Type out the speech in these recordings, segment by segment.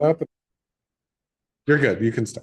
Up. You're good. You can stay.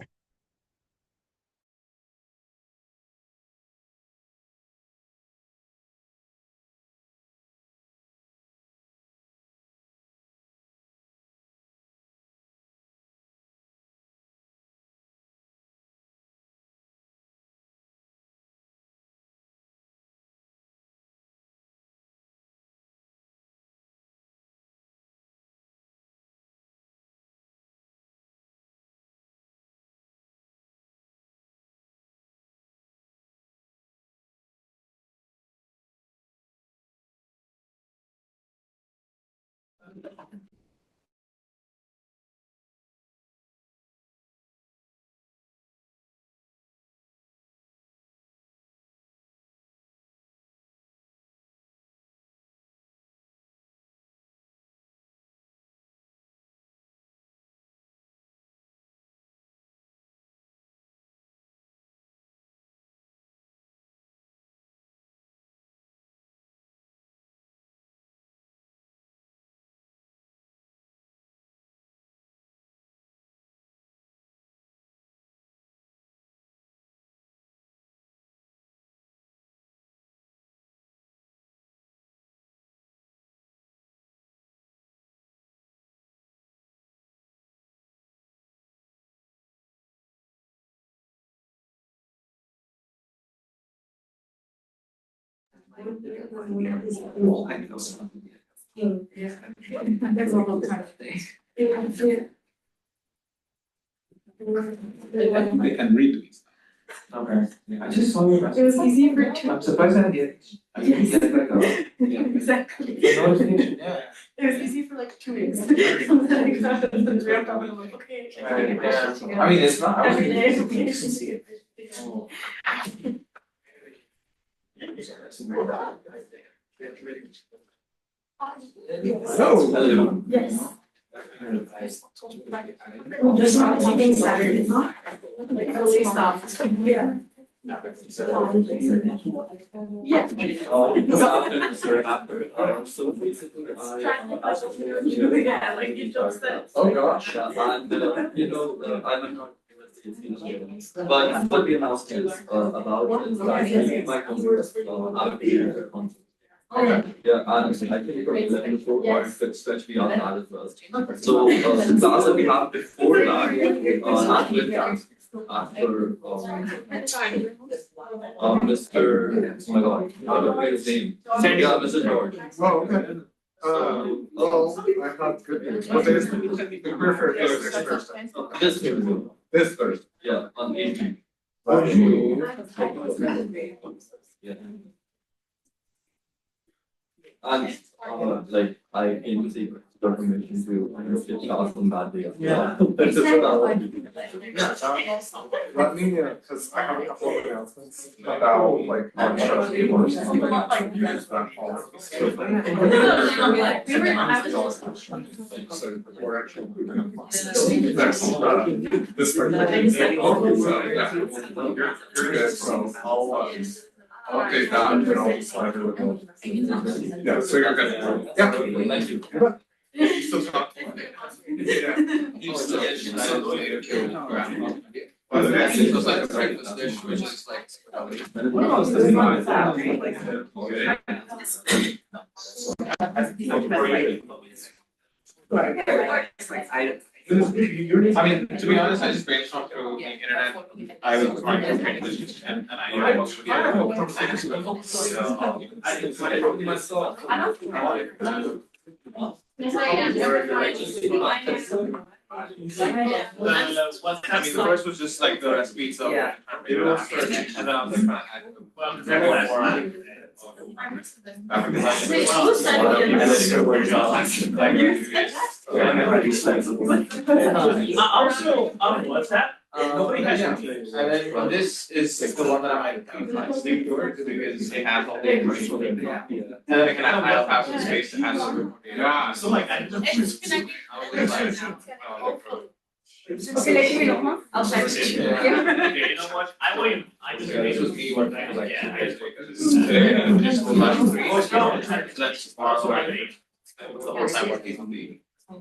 And read. Okay. I just saw your message. It was easy for two. I'm surprised I didn't get. I didn't Yes. get like a. Exactly. Notification, yeah. It was easy for like 2 weeks. And then I got it and ramped up and I'm like, okay. I mean, it's not. Every day. Okay. See it. Oh. Oh. Yes. Just not taking Saturday. Like early stuff. Yeah. Yeah. Yeah, like you just said. Oh gosh. But we announced is about is that my out here. Yeah, honestly, I think from 11 to 4 or if it's stretch beyond that as well. So the class that we have before that, not with that, after Mr. Oh my God, I don't know his name. Yeah, Mr. George. Oh, okay. Well, I have good news. What day is it? We're for this Thursday. This Thursday. This Thursday. Yeah, on 18th. Yeah. And like I came to see confirmation to get class on that day. Yeah. Let me, because I have a couple of announcements about like our trust papers. So we're actually moving next, this Thursday. So yeah, you're good. So I'll update that and I'll just let everyone know. Yeah, so you're good. Yeah. Thank you. You still talk to me? Yeah. You still get well, it actually feels like a breakfast dish, which is like. I mean, to be honest, I just brainstormed through the internet. I was trying to create this and I was so I wrote myself. I mean, the first was just like the recipes of and then I was like, What's that? Nobody has and then this is the one that I might sleep towards because it has all the information. And then it can have some space to have some. Yeah, so like I I'll check. Okay, you know what? I wait. I just This was me working like yeah. just That's the whole time working on the This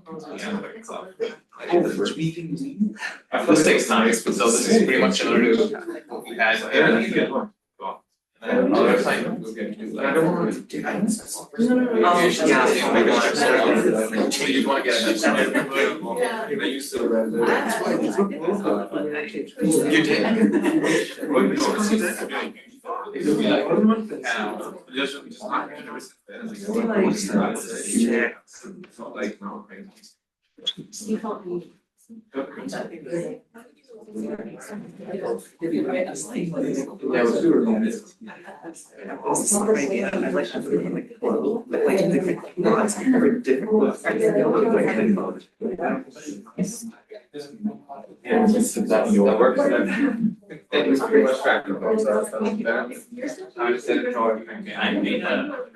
takes time, so this is pretty much similar to what we had. And then other side, we'll get to that. You want to get it. I used to read you did. It would be like, like, no. That works. It was pretty much tracked. I just said, okay, I made that.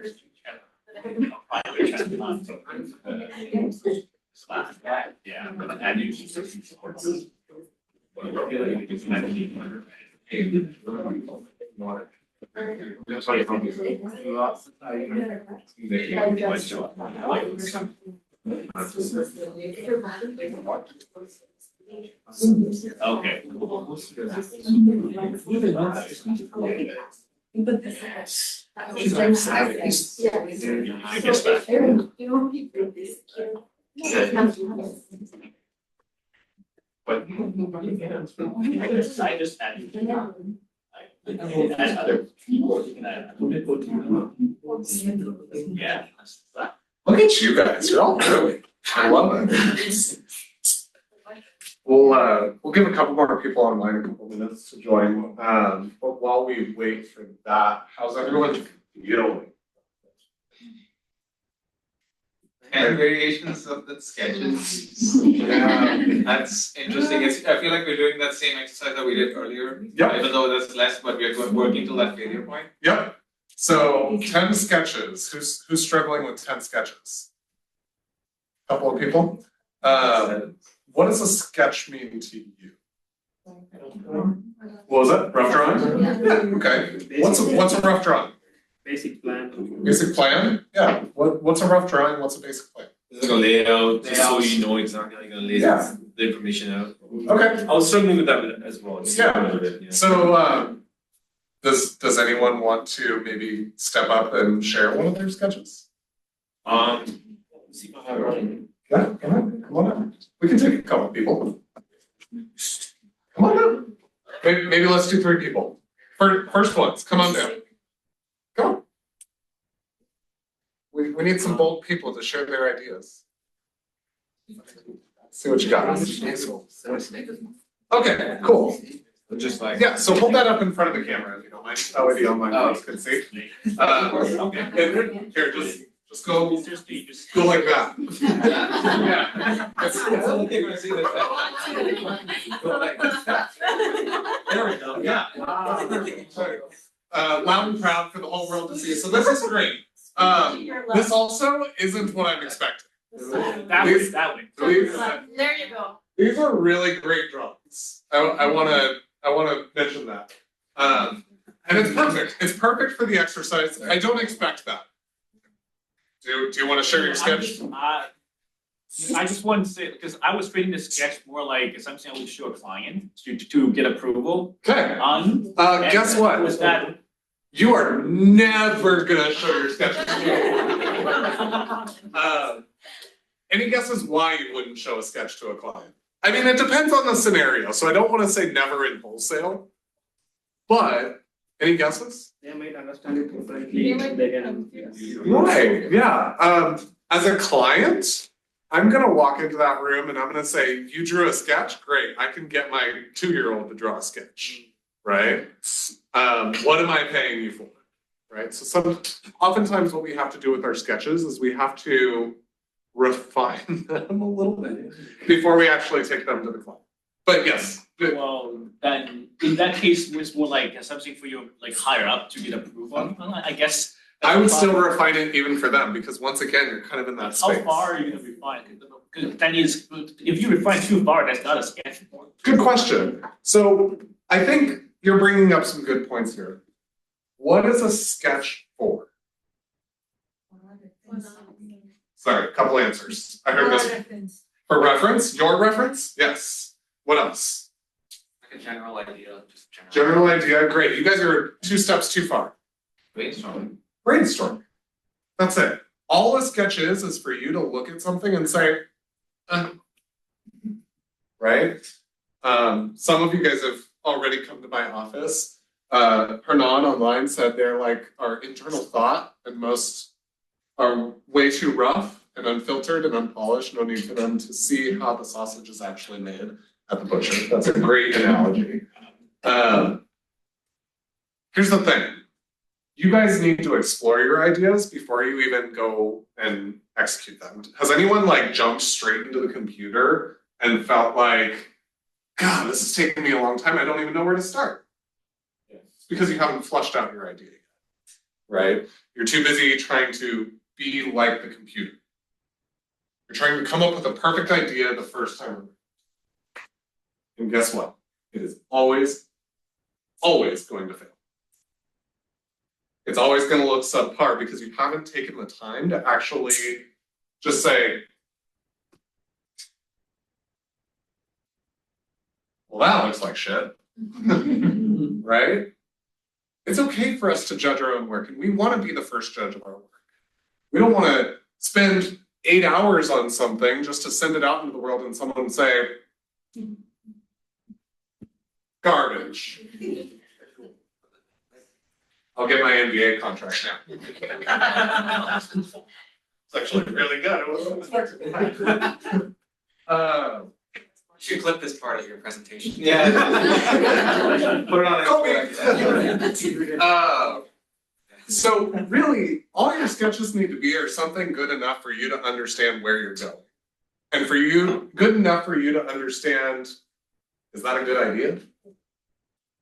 Yeah, but I do. Okay. But I just had as other people, yeah. Look at you guys, you're all brilliant. I love it. We'll give a couple more people online a couple minutes to join. But while we wait for that, how's everyone feeling? And variations of the sketches. Yeah, that's interesting. I feel like we're doing that same exercise that we did earlier. Yep. Even though that's less, but we're working to that failure point. Yep. So 10 sketches. Who's struggling with 10 sketches? Couple of people. What does a sketch mean to you? What was it? Rough drawing? Yeah. Okay. What's a rough drawing? Basic plan. Basic plan? Yeah. What's a rough drawing? What's a basic plan? It's like a layout, just so you know exactly how you're gonna lay Yeah. the information out. Okay. I was struggling with that as well. Yeah. So does anyone want to maybe step up and share one of their sketches? Let's see if I have it running. Yeah, come on up. We can take a couple people. Come on up. Maybe let's do 3 people. First ones, come on down. Come on. We need some bold people to share their ideas. See what you got. Okay, cool. Just like. Yeah, so hold that up in front of the camera if you don't mind. That way the online audience can see. And here, just go like that. Yeah. That's only thing we're gonna see this. Go like that. There we go. Yeah. Loud and proud for the whole world to see. So this is great. This also isn't what I'm expecting. That way. There you go. These are really great drawings. I wanna mention that. And it's perfect. It's perfect for the exercise. I don't expect that. Do you want to share your sketch? I just wanted to say, because I was treating this sketch more like something I would show a client to get approval Okay. on. Guess what? Was that You are never gonna show your sketch. Any guesses why you wouldn't show a sketch to a client? I mean, it depends on the scenario, so I don't want to say never in wholesale. But any guesses? They might understand it differently. They can. Right, yeah. As a client, I'm gonna walk into that room and I'm gonna say, you drew a sketch? Great, I can get my 2-year-old to draw a sketch, right? What am I paying you for? Right, so oftentimes what we have to do with our sketches is we have to refine them a little bit before we actually take them to the client. But yes. well, then in that case it was more like something for you like higher up to get approval. I guess. I would still refine it even for them because once again, you're kind of in that space. How far are you gonna refine? Because that is, if you refine too far, that's not a sketch. Good question. So I think you're bringing up some good points here. What is a sketch for? Sorry, a couple answers. I heard this. For reference, your reference? Yes. What else? Like a general idea, just General idea, great. You guys are 2 steps too far. brainstorming. Brainstorm. That's it. All a sketch is for you to look at something and say, right? Some of you guys have already come to my office. Hernan online said they're like our internal thought, and most are way too rough and unfiltered and unpolished. No need for them to see how the sausage is actually made at the butcher. That's a great analogy. Here's the thing. You guys need to explore your ideas before you even go and execute them. Has anyone like jumped straight into the computer and felt like, God, this is taking me a long time. I don't even know where to start. It's because you haven't flushed out your idea yet, right? You're too busy trying to be like the computer. You're trying to come up with a perfect idea the first time. And guess what? It is always going to fail. It's always going to look subpar because you haven't taken the time to actually just say, well, that looks like shit, right? It's okay for us to judge our own work, and we want to be the first judge of our work. We don't want to spend 8 hours on something just to send it out into the world and someone say, garbage. I'll get my NBA contract now. It's actually really good. I wasn't expecting that. You should clip this part of your presentation. Yeah. Put it on Kobe. So really, all your sketches need to be are something good enough for you to understand where you're going. And for you, good enough for you to understand, is that a good idea?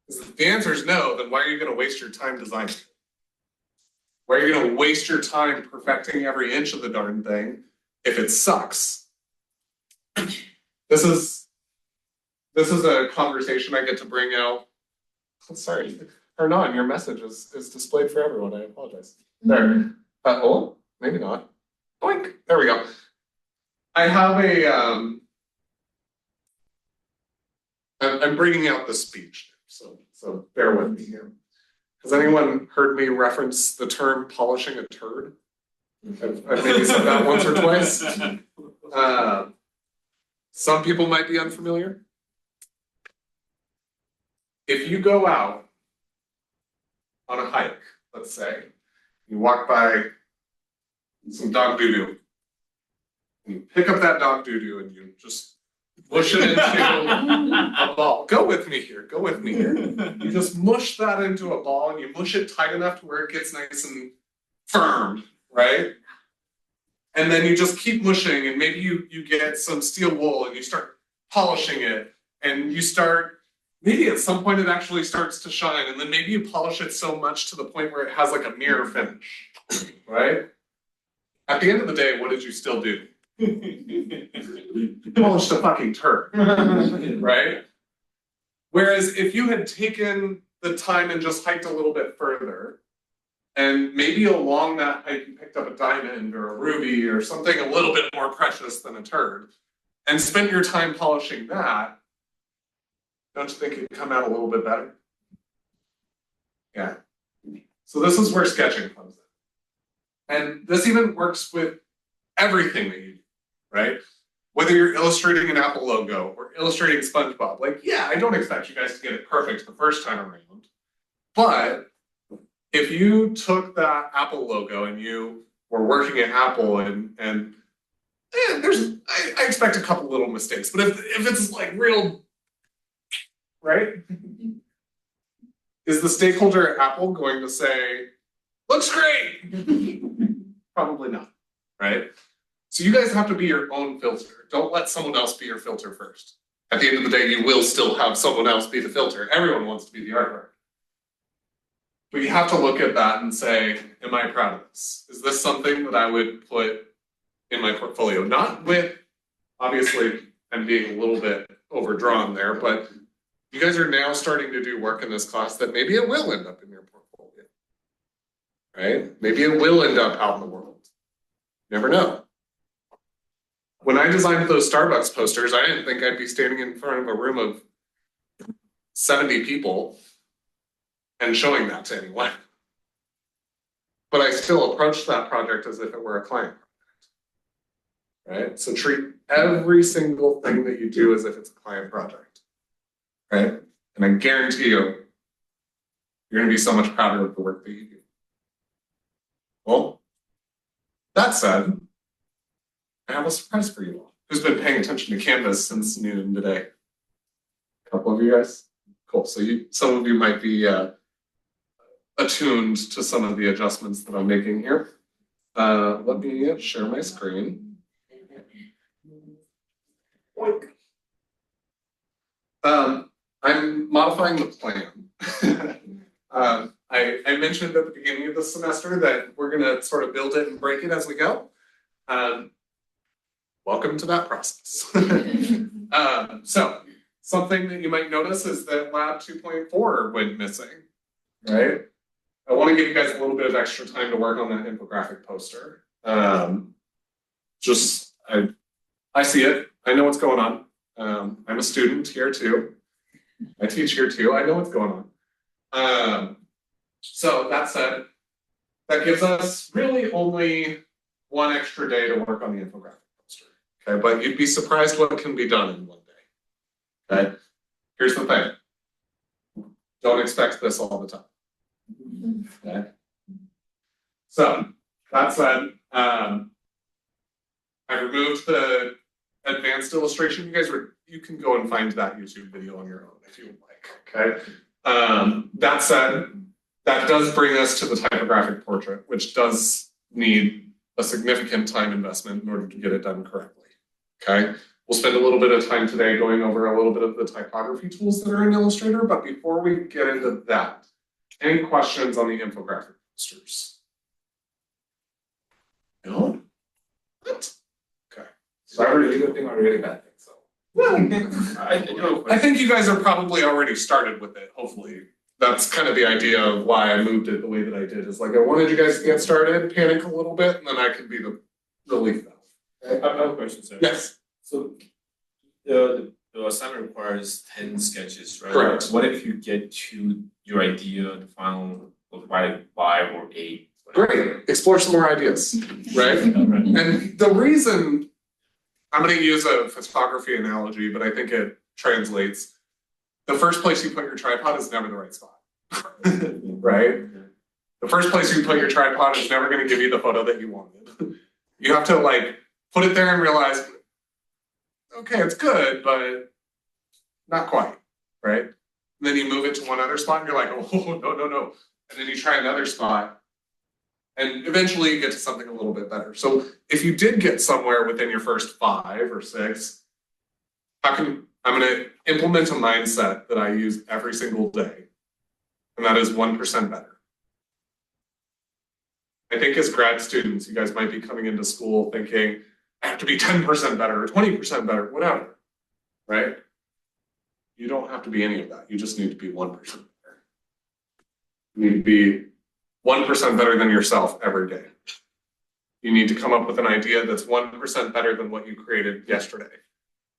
If the answer is no, then why are you going to waste your time designing it? Why are you going to waste your time perfecting every inch of the darn thing if it sucks? This is a conversation I get to bring out. Sorry, Hernan, your message is displayed for everyone. I apologize. There. Oh, maybe not. Boink. There we go. I have a. I'm bringing out the speech. So bear with me here. Has anyone heard me reference the term polishing a turd? I've maybe said that once or twice. Some people might be unfamiliar. If you go out on a hike, let's say, you walk by some dog doo-doo, and you pick up that dog doo-doo and you just mush it into a ball. Go with me here. You just mush that into a ball and you mush it tight enough to where it gets nice and firm, right? And then you just keep mushing, and maybe you get some steel wool and you start polishing it, and you start, maybe at some point it actually starts to shine, and then maybe you polish it so much to the point where it has like a mirror finish, right? At the end of the day, what did you still do? You polished a fucking turd, right? Whereas if you had taken the time and just hiked a little bit further, and maybe along that hike you picked up a diamond or a ruby or something a little bit more precious than a turd, and spent your time polishing that, don't you think it'd come out a little bit better? Yeah. So this is where sketching comes in. And this even works with everything that you do, right? Whether you're illustrating an Apple logo or illustrating SpongeBob, like, yeah, I don't expect you guys to get it perfect the first time around. But if you took that Apple logo and you were working at Apple and I expect a couple little mistakes, but if it's like real, right? Is the stakeholder at Apple going to say, looks great? Probably not, right? So you guys have to be your own filter. Don't let someone else be your filter first. At the end of the day, you will still have someone else be the filter. Everyone wants to be the artwork. But you have to look at that and say, am I proud of this? Is this something that I would put in my portfolio? Not with, obviously, I'm being a little bit overdrawn there, but you guys are now starting to do work in this class that maybe it will end up in your portfolio, right? Maybe it will end up out in the world. Never know. when I designed those Starbucks posters, I didn't think I'd be standing in front of a room of 70 people and showing that to anyone. But I still approached that project as if it were a client project, right? So treat every single thing that you do as if it's a client project, right? And I guarantee you, you're gonna be so much prouder of the work that you do. Well, that said, I have a surprise for you all. Who's been paying attention to Canvas since noon today? A couple of you guys? Cool, so some of you might be attuned to some of the adjustments that I'm making here. Let me share my screen. I'm modifying the plan. I mentioned at the beginning of the semester that we're gonna sort of build it and break it as we go. Welcome to that process. So something that you might notice is that lab 2.4 went missing, right? I want to give you guys a little bit of extra time to work on that infographic poster. I see it. I know what's going on. I'm a student here too. I teach here too. I know what's going on. So that said, that gives us really only one extra day to work on the infographic poster. Okay, but you'd be surprised what can be done in one day. Okay, here's the thing. Don't expect this all the time. Okay. So that said, I removed the advanced illustration. You can go and find that YouTube video on your own if you would like. Okay. That said, that does bring us to the typographic portrait, which does need a significant time investment in order to get it done correctly. Okay. We'll spend a little bit of time today going over a little bit of the typography tools that are in Illustrator, but before we get into that, any questions on the infographic posters? No? What? Okay. So I really good thing or a really bad thing, so. Well, I think you guys are probably already started with it, hopefully. That's kind of the idea of why I moved it the way that I did, is like I wanted you guys to get started, panic a little bit, and then I could be the relief valve. I have a question, sir. Yes. So the assignment requires 10 sketches, right? Correct. What if you get to your idea, the final, like 5 or 8? Great. Explore some more ideas, right? And the reason, I'm going to use a photography analogy, but I think it translates. The first place you put your tripod is never the right spot, right? The first place you put your tripod is never going to give you the photo that you wanted. You have to like put it there and realize, okay, it's good, but not quite, right? And then you move it to one other spot and you're like, oh, no. And then you try another spot and eventually you get to something a little bit better. So if you did get somewhere within your first 5 or 6, I'm going to implement a mindset that I use every single day, and that is 1% better. I think as grad students, you guys might be coming into school thinking, I have to be 10% better or 20% better, whatever, right? You don't have to be any of that. You just need to be 1% better. You need to be 1% better than yourself every day. You need to come up with an idea that's 1% better than what you created yesterday.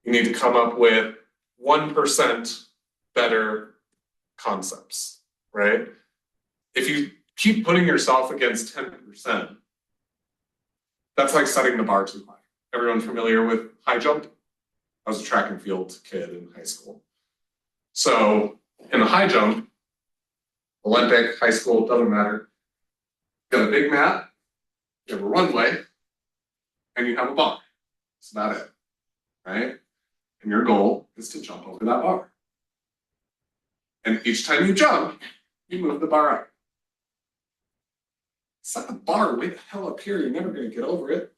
You need to come up with 1% better concepts, right? If you keep putting yourself against 10%, that's like setting the bar too high. Everyone familiar with high jump? I was a track and field kid in high school. So in the high jump, Olympic, high school, doesn't matter. You have a big mat, you have a runway, and you have a bar. That's about it, right? And your goal is to jump over that bar. And each time you jump, you move the bar up. Set the bar way the hell up here, you're never going to get over it.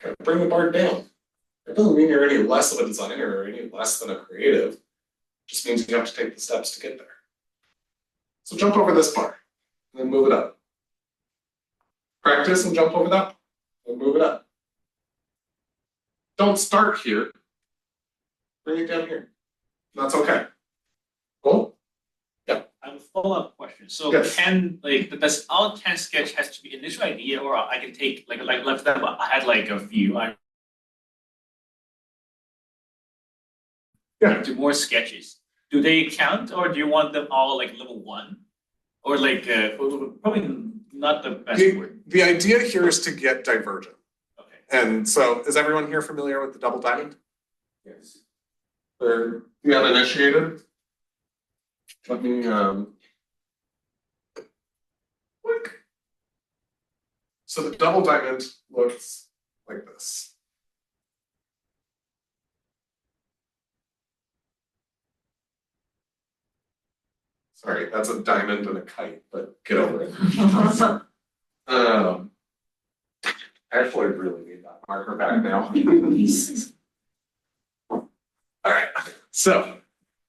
Gotta bring the bar down. That doesn't mean you're any less of a designer or any less than a creative. It just means you have to take the steps to get there. So jump over this bar, and then move it up. Practice and jump over that, and move it up. Don't start here. Bring it down here. That's okay. Cool? I have a follow-up question. So Yes. does our 10 sketch has to be initial idea, or I can take like for example, I had like a view. I Yeah. into more sketches. Do they count, or do you want them all like level 1? Or like, probably not the best word. The idea here is to get divergent. Okay. And so is everyone here familiar with the double diamond? Yes. For the uninitiated? Let me click. So the double diamond looks like this. Sorry, that's a diamond and a kite, but get over it. Actually, I really need that marker back now. All right, so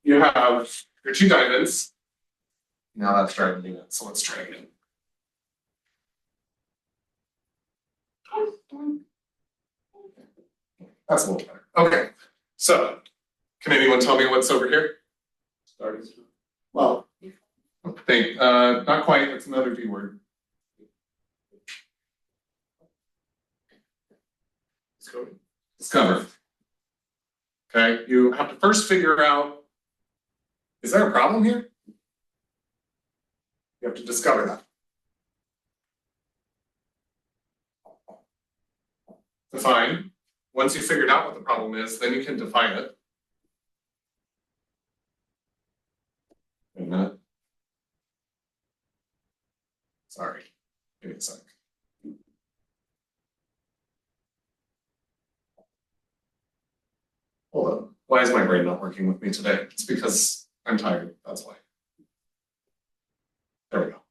you have your 2 diamonds. Now that's driving me nuts, so let's try again. That's a little better. Okay, so can anyone tell me what's over here? Well, not quite. It's another D word. Discover. Okay, you have to first figure out, is there a problem here? You have to discover that. Define. Once you figured out what the problem is, then you can define it. Wait a minute. Sorry. Give me a sec. Hold on. Why is my brain not working with me today? It's because I'm tired. That's why. There we go.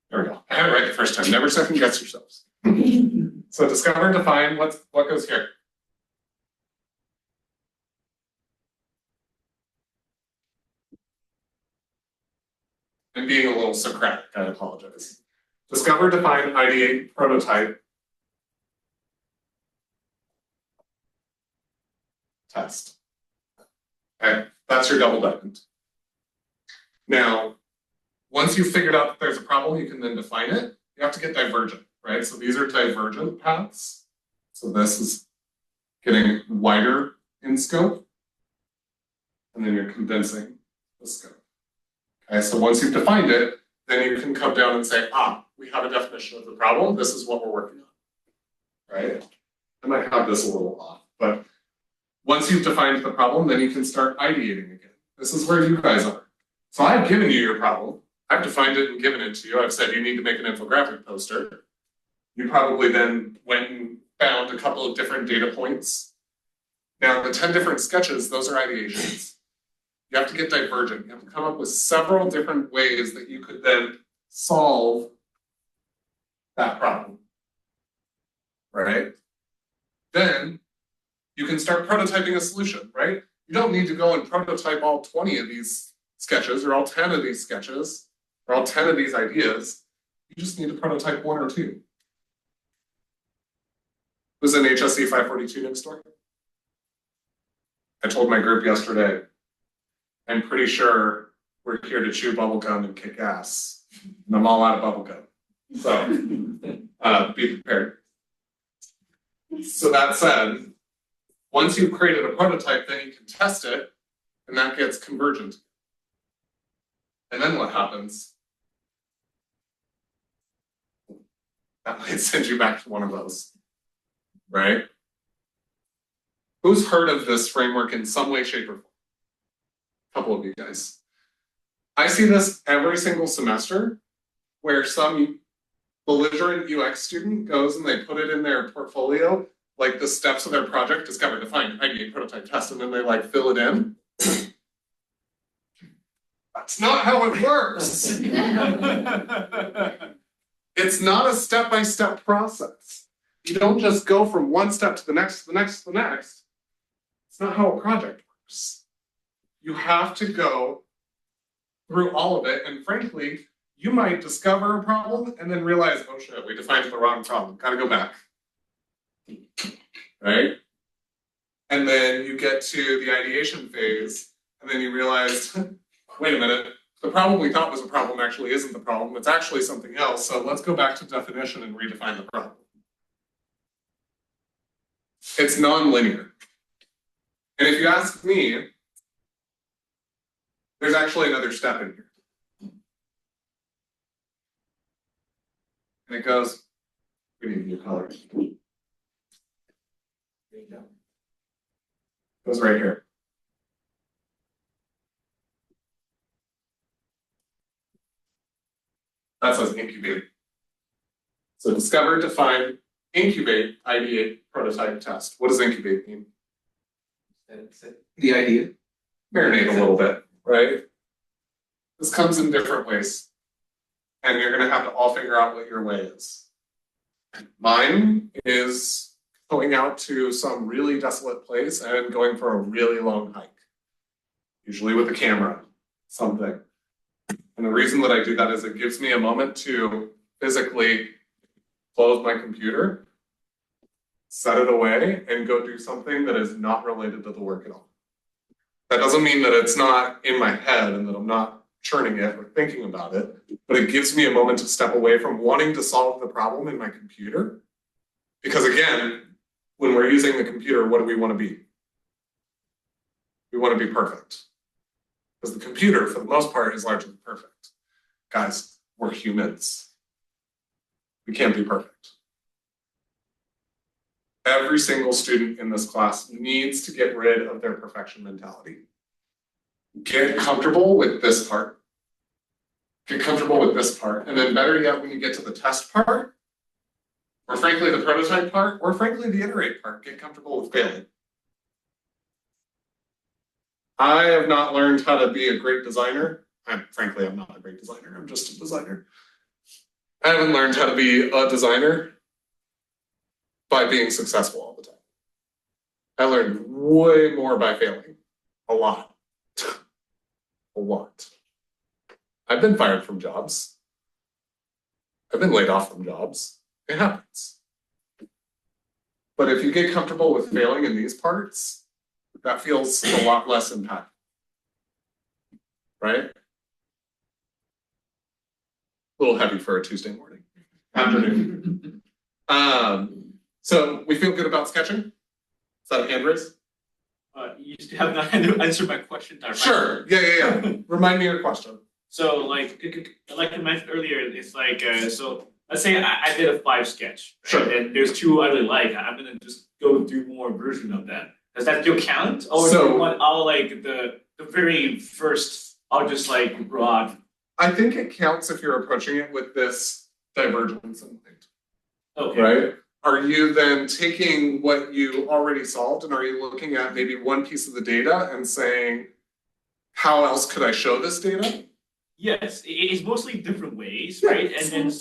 There we go. I had it right the first time. Never second guess yourselves. So discover and define what goes here. I'm being a little Socratic, I apologize. Discover, define, ideate, prototype, test. Okay, that's your double diamond. Now, once you've figured out that there's a problem, you can then define it. You have to get divergent, right? So these are divergent paths. So this is getting wider in scope. And then you're condensing the scope. Okay, so once you've defined it, then you can come down and say, we have a definition of the problem. This is what we're working on, right? I might have this a little off, but once you've defined the problem, then you can start ideating again. This is where you guys are. So I've given you your problem. I've defined it and given it to you. I've said you need to make an infographic poster. You probably then went and found a couple of different data points. Now the 10 different sketches, those are ideations. You have to get divergent. You have to come up with several different ways that you could then solve that problem, right? Then you can start prototyping a solution, right? You don't need to go and prototype all 20 of these sketches or all 10 of these sketches or all 10 of these ideas. You just need to prototype 1 or 2. Who's in HSC 542 next door? I told my group yesterday, I'm pretty sure we're here to chew bubblegum and kick ass. And I'm all out of bubblegum. So be prepared. So that said, once you've created a prototype, then you can test it, and that gets convergent. And then what happens? That might send you back to one of those, right? Who's heard of this framework in some way, shape, or form? A couple of you guys. I see this every single semester where some belligerent UX student goes and they put it in their portfolio, like the steps of their project, discover, define, ideate, prototype, test, and then they like fill it in. That's not how it works. It's not a step-by-step process. You don't just go from one step to the next, to the next, to the next. It's not how a project works. You have to go through all of it, and frankly, you might discover a problem and then realize, oh shit, we defined the wrong problem. Gotta go back. Right? And then you get to the ideation phase, and then you realize, wait a minute, the problem we thought was a problem actually isn't the problem, it's actually something else. So let's go back to definition and redefine the problem. It's nonlinear. And if you ask me, there's actually another step in here. And it goes, we need new colors. There you go. It goes right here. That says incubate. So discover, define, incubate, ideate, prototype, test. What does incubate mean? The idea. Marinate a little bit, right? This comes in different ways. And you're gonna have to all figure out what your way is. Mine is going out to some really desolate place and going for a really long hike. Usually with a camera, something. And the reason that I do that is it gives me a moment to physically close my computer, set it away, and go do something that is not related to the work at all. That doesn't mean that it's not in my head and that I'm not churning it or thinking about it, but it gives me a moment to step away from wanting to solve the problem in my computer. Because again, when we're using the computer, what do we want to be? We want to be perfect. Because the computer, for the most part, is largely perfect. Guys, we're humans. We can't be perfect. Every single student in this class needs to get rid of their perfection mentality. Get comfortable with this part. Get comfortable with this part. And then better yet, when you get to the test part, or frankly the prototype part, or frankly the iterate part, get comfortable with failing. I have not learned how to be a great designer. Frankly, I'm not a great designer. I'm just a designer. I haven't learned how to be a designer by being successful all the time. I learned way more by failing. A lot. A lot. I've been fired from jobs. I've been laid off from jobs. It happens. But if you get comfortable with failing in these parts, that feels a lot less impactful. Right? A little heavy for a Tuesday morning. Afternoon. So we feel good about sketching? Is that a hand raise? You still have not answered my question directly. Sure. Yeah. Remind me your question. So like I mentioned earlier, it's like so let's say I did a 5 sketch, right? Sure. And there's 2 I really like. I'm gonna just go do more version of that. Does that still count? Or So- do you want all like the very first, I'll just like broad. I think it counts if you're approaching it with this divergence in mind, Okay. right? Are you then taking what you already solved and are you looking at maybe one piece of the data and saying, how else could I show this data? Yes, it's mostly different ways, Yeah. right? And then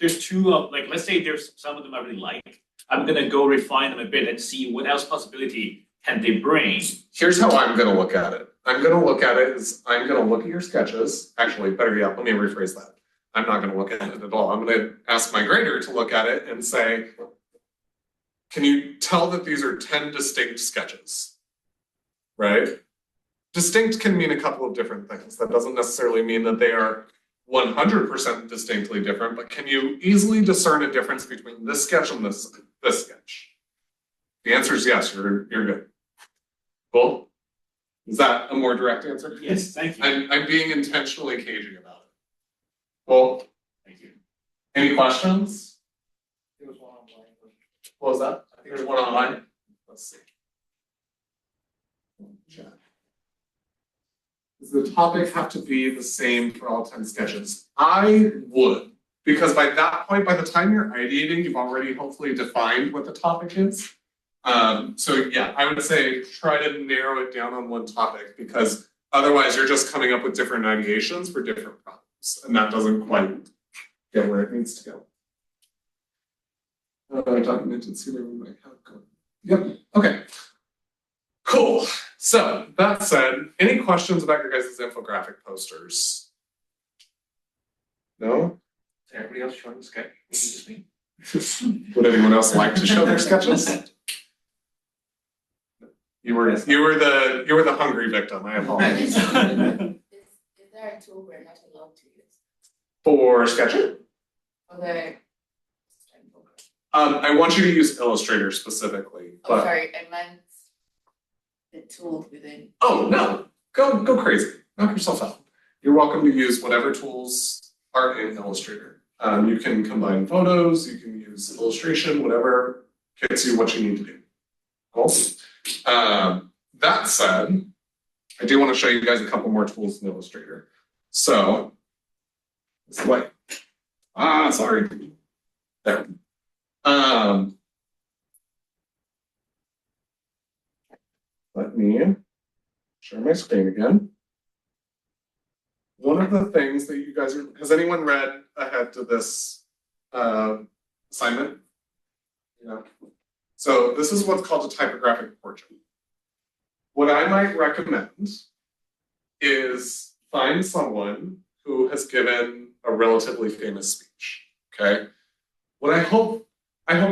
there's 2 of like, let's say there's some of them I really like. I'm gonna go refine them a bit and see what else possibility can they bring. Here's how I'm gonna look at it. I'm gonna look at it as I'm gonna look at your sketches. Actually, better yet, let me rephrase that. I'm not gonna look at it at all. I'm gonna ask my grader to look at it and say, can you tell that these are 10 distinct sketches? Right? Distinct can mean a couple of different things. That doesn't necessarily mean that they are 100% distinctly different, but can you easily discern a difference between this sketch and this sketch? The answer is yes, you're good. Cool? Is that a more direct answer? Yes, thank you. I'm being intentionally cagey about it. Well, Thank you. any questions? There was one online. What was that? I think there's one online. Let's see. Chat. Does the topic have to be the same for all 10 sketches? I would, because by that point, by the time you're ideating, you've already hopefully defined what the topic is. So yeah, I would say try to narrow it down on one topic because otherwise you're just coming up with different ideations for different problems, and that doesn't quite get where it needs to go. Documented scenery we might have going. Yep. Okay. Cool. So that said, any questions about your guys' infographic posters? No? Is everybody else showing the sketch? Just me? Would anyone else like to show their sketches? You were the hungry victim. I apologize. Is there there a tool we're not allowed to use? For sketching, For the. I want you to use Illustrator specifically, Oh, but sorry, I meant the tool within. oh no, go crazy, knock yourself out. You're welcome to use whatever tools are in Illustrator. You can combine photos, you can use illustration, whatever gets you what you need to do. Cool. That said, I do want to show you guys a couple more tools in Illustrator. So, it's like, sorry. There. Let me share my screen again. One of the things that you guys has anyone read ahead to this assignment? Yeah. So this is what's called a typographic portrait. What I might recommend is find someone who has given a relatively famous speech. Okay. What I hope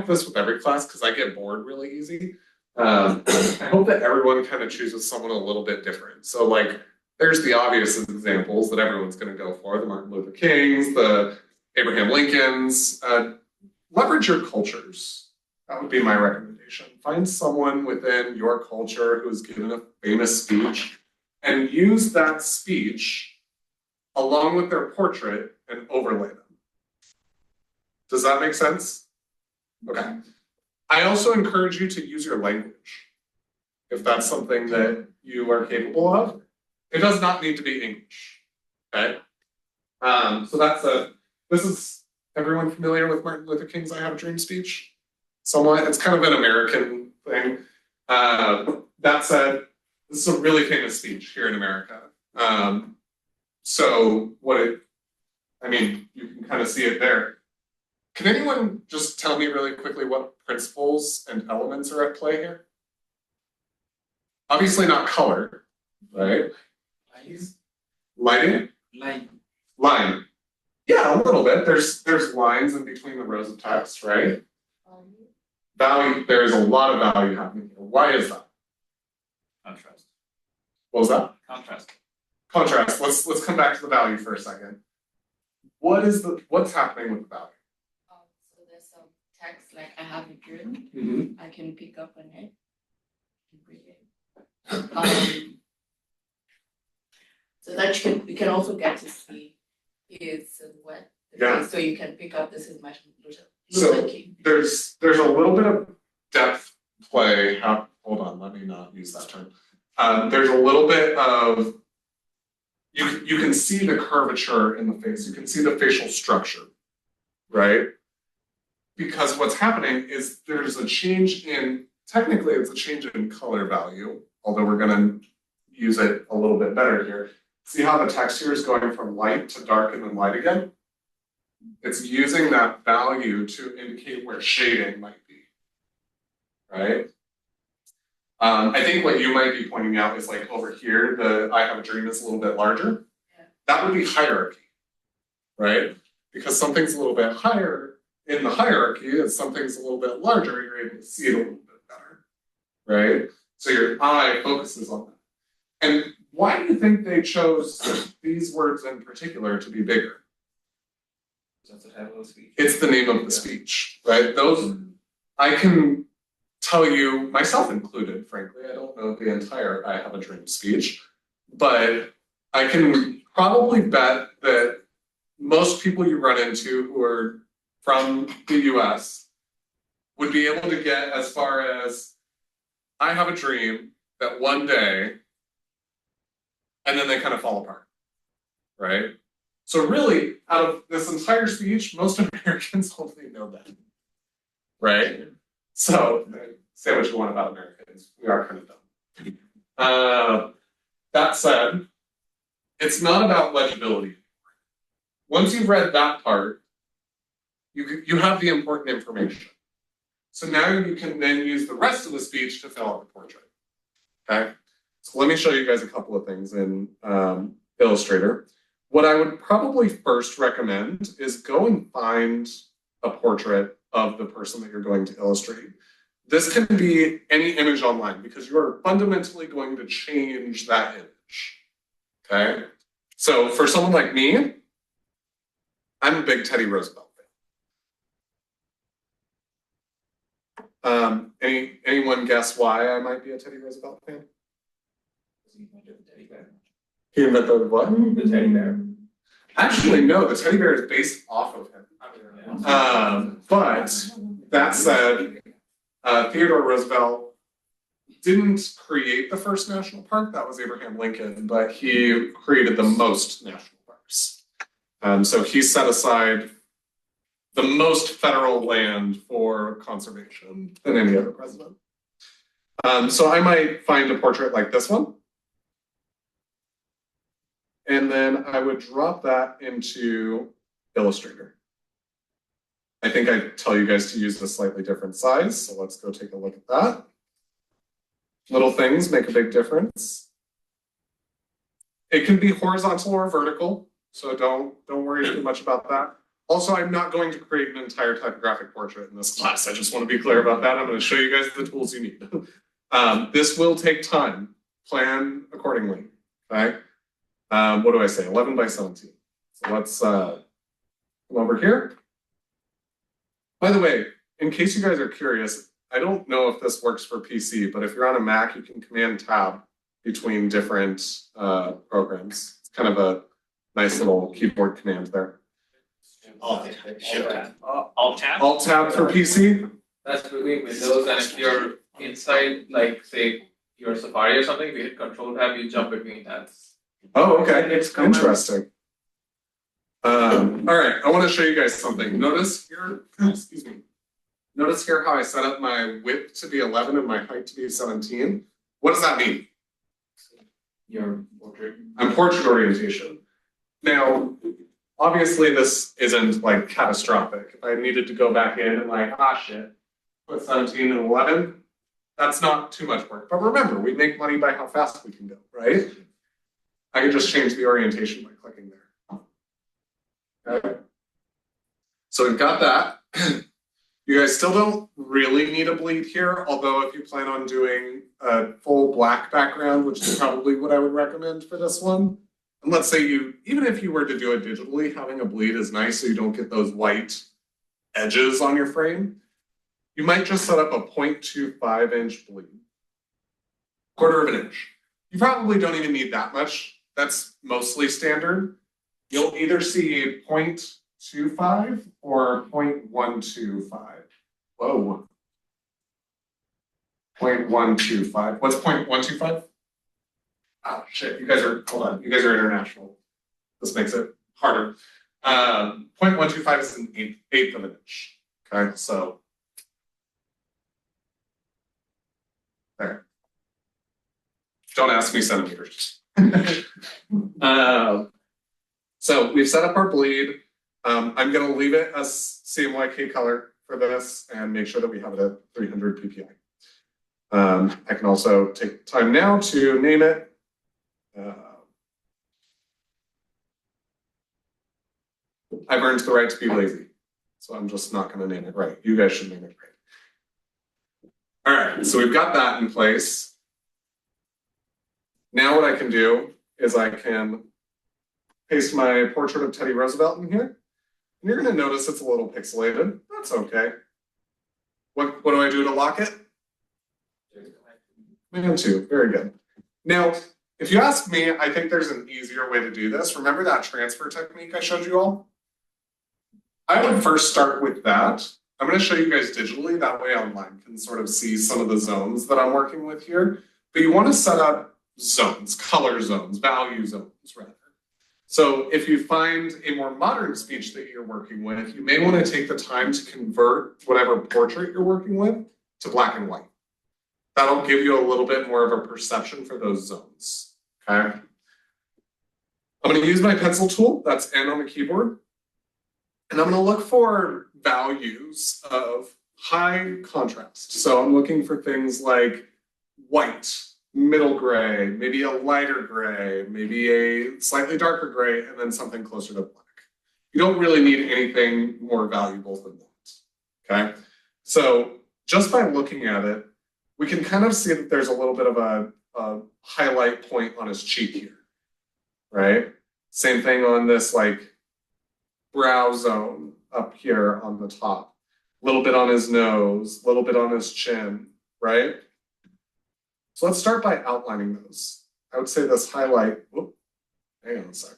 this with every class because I get bored really easy. I hope that everyone kind of chooses someone a little bit different. So like there's the obvious examples that everyone's going to go for, the Martin Luther Kings, the Abraham Lincolns. Leverage your cultures. That would be my recommendation. Find someone within your culture who's given a famous speech and use that speech along with their portrait and overlay them. Does that make sense? Okay. I also encourage you to use your language if that's something that you are capable of. It does not need to be English, okay? So this is everyone familiar with Martin Luther King's I Have a Dream speech? Somewhat, it's kind of an American thing. That said, this is a really famous speech here in America. So you can kind of see it there. Can anyone just tell me really quickly what principles and elements are at play here? Obviously not color, right? Lighting? Line. Yeah, a little bit. There's lines in between the rows of text, right? Value, there's a lot of value happening here. Why is that? Contrast. What was that? Contrast. Contrast. Let's come back to the value for a second. What's happening with the value? So there's some text like I have a dream. I can pick up on it and read it. So that you can also get to see his silhouette. Yeah. So you can pick up this is Martin Luther So King. there's a little bit of depth play. Hold on, let me not use that term. There's a little bit of you can see the curvature in the face. You can see the facial structure, right? Because what's happening is there's a change in technically it's a change in color value, although we're going to use it a little bit better here. See how the text here is going from light to dark and then light again? It's using that value to indicate where shading might be, right? I think what you might be pointing out is like over here, the I Have a Dream is a little bit larger. Yeah. That would be hierarchy, right? Because something's a little bit higher in the hierarchy, and something's a little bit larger, you're able to see it a little bit better, right? So your eye focuses on that. And why do you think they chose these words in particular to be bigger? That's the title of the speech. It's the name of the speech, right? Those, I can tell you, myself included, frankly, I don't know the entire I Have a Dream speech, but I can probably bet that most people you run into who are from the US would be able to get as far as, I have a dream that one day, and then they kind of fall apart, right? So really, out of this entire speech, most Americans only know that, right? So say what you want about Americans, we are kind of dumb. That said, it's not about legibility. Once you've read that part, you have the important information. So now you can then use the rest of the speech to fill out the portrait, okay? So let me show you guys a couple of things in Illustrator. What I would probably first recommend is go and find a portrait of the person that you're going to illustrate. This can be any image online because you are fundamentally going to change that image, okay? So for someone like me, I'm a big Teddy Roosevelt fan. Anyone guess why I might be a Teddy Roosevelt fan? He invented what? The teddy bear. Actually, no, the teddy bear is based off of him. But that said, Theodore Roosevelt didn't create the first national park, that was Abraham Lincoln, but he created the most national parks. So he set aside the most federal land for conservation than any other president. So I might find a portrait like this one. And then I would drop that into Illustrator. I think I tell you guys to use a slightly different size, so let's go take a look at that. Little things make a big difference. It can be horizontal or vertical, so don't worry too much about that. Also, I'm not going to create an entire typographic portrait in this class. I just want to be clear about that. I'm going to show you guys the tools you need. This will take time. Plan accordingly, okay? What do I say? 11 by 17. So let's come over here. By the way, in case you guys are curious, I don't know if this works for PC, but if you're on a Mac, you can Command Tab between different programs. It's kind of a nice little keyboard command there. Alt tab. Alt Tab for PC. That's between Windows, and if you're inside, like say your Safari or something, if you hit Control Tab, you jump between tabs. Oh, okay. Interesting. All right, I want to show you guys something. Notice here, excuse me. Notice here how I set up my width to be 11 and my height to be 17. What does that mean? Your portrait. I'm portrait orientation. Now, obviously this isn't like catastrophic. If I needed to go back in and like, shit, put 17 and 11, that's not too much work. But remember, we make money by how fast we can go, right? I can just change the orientation by clicking there. Okay. So we've got that. You guys still don't really need a bleed here, although if you plan on doing a full black background, which is probably what I would recommend for this one, and let's say even if you were to do it digitally, having a bleed is nice so you don't get those white edges on your frame. You might just set up a 0.25 inch bleed, quarter of an inch. You probably don't even need that much. That's mostly standard. You'll either see 0.25 or 0.125. Whoa. 0.125. What's 0.125? Oh shit, hold on, you guys are international. This makes it harder. 0.125 is an eighth of an inch. Okay, so there. Don't ask me centimeters. So we've set up our bleed. I'm going to leave it as CMYK color for this and make sure that we have it at 300 ppi. I can also take time now to name it. I've earned the right to be lazy, so I'm just not going to name it right. You guys should name it right. All right, so we've got that in place. Now what I can do is I can paste my portrait of Teddy Roosevelt in here. And you're going to notice it's a little pixelated. That's okay. What do I do to lock it? Command 2. Very good. Now, if you ask me, I think there's an easier way to do this. Remember that transfer technique I showed you all? I would first start with that. I'm going to show you guys digitally. That way online can sort of see some of the zones that I'm working with here. But you want to set up zones, color zones, value zones, rather. So if you find a more modern speech that you're working with, you may want to take the time to convert whatever portrait you're working with to black and white. That'll give you a little bit more of a perception for those zones, okay? I'm going to use my pencil tool, that's N on the keyboard, and I'm going to look for values of high contrast. So I'm looking for things like white, middle gray, maybe a lighter gray, maybe a slightly darker gray, and then something closer to black. You don't really need anything more valuable than that, okay? So just by looking at it, we can kind of see that there's a little bit of a highlight point on his cheek here, right? Same thing on this like brow zone up here on the top. A little bit on his nose, a little bit on his chin, right? So let's start by outlining those. I would say this highlight, whoop, hang on a sec.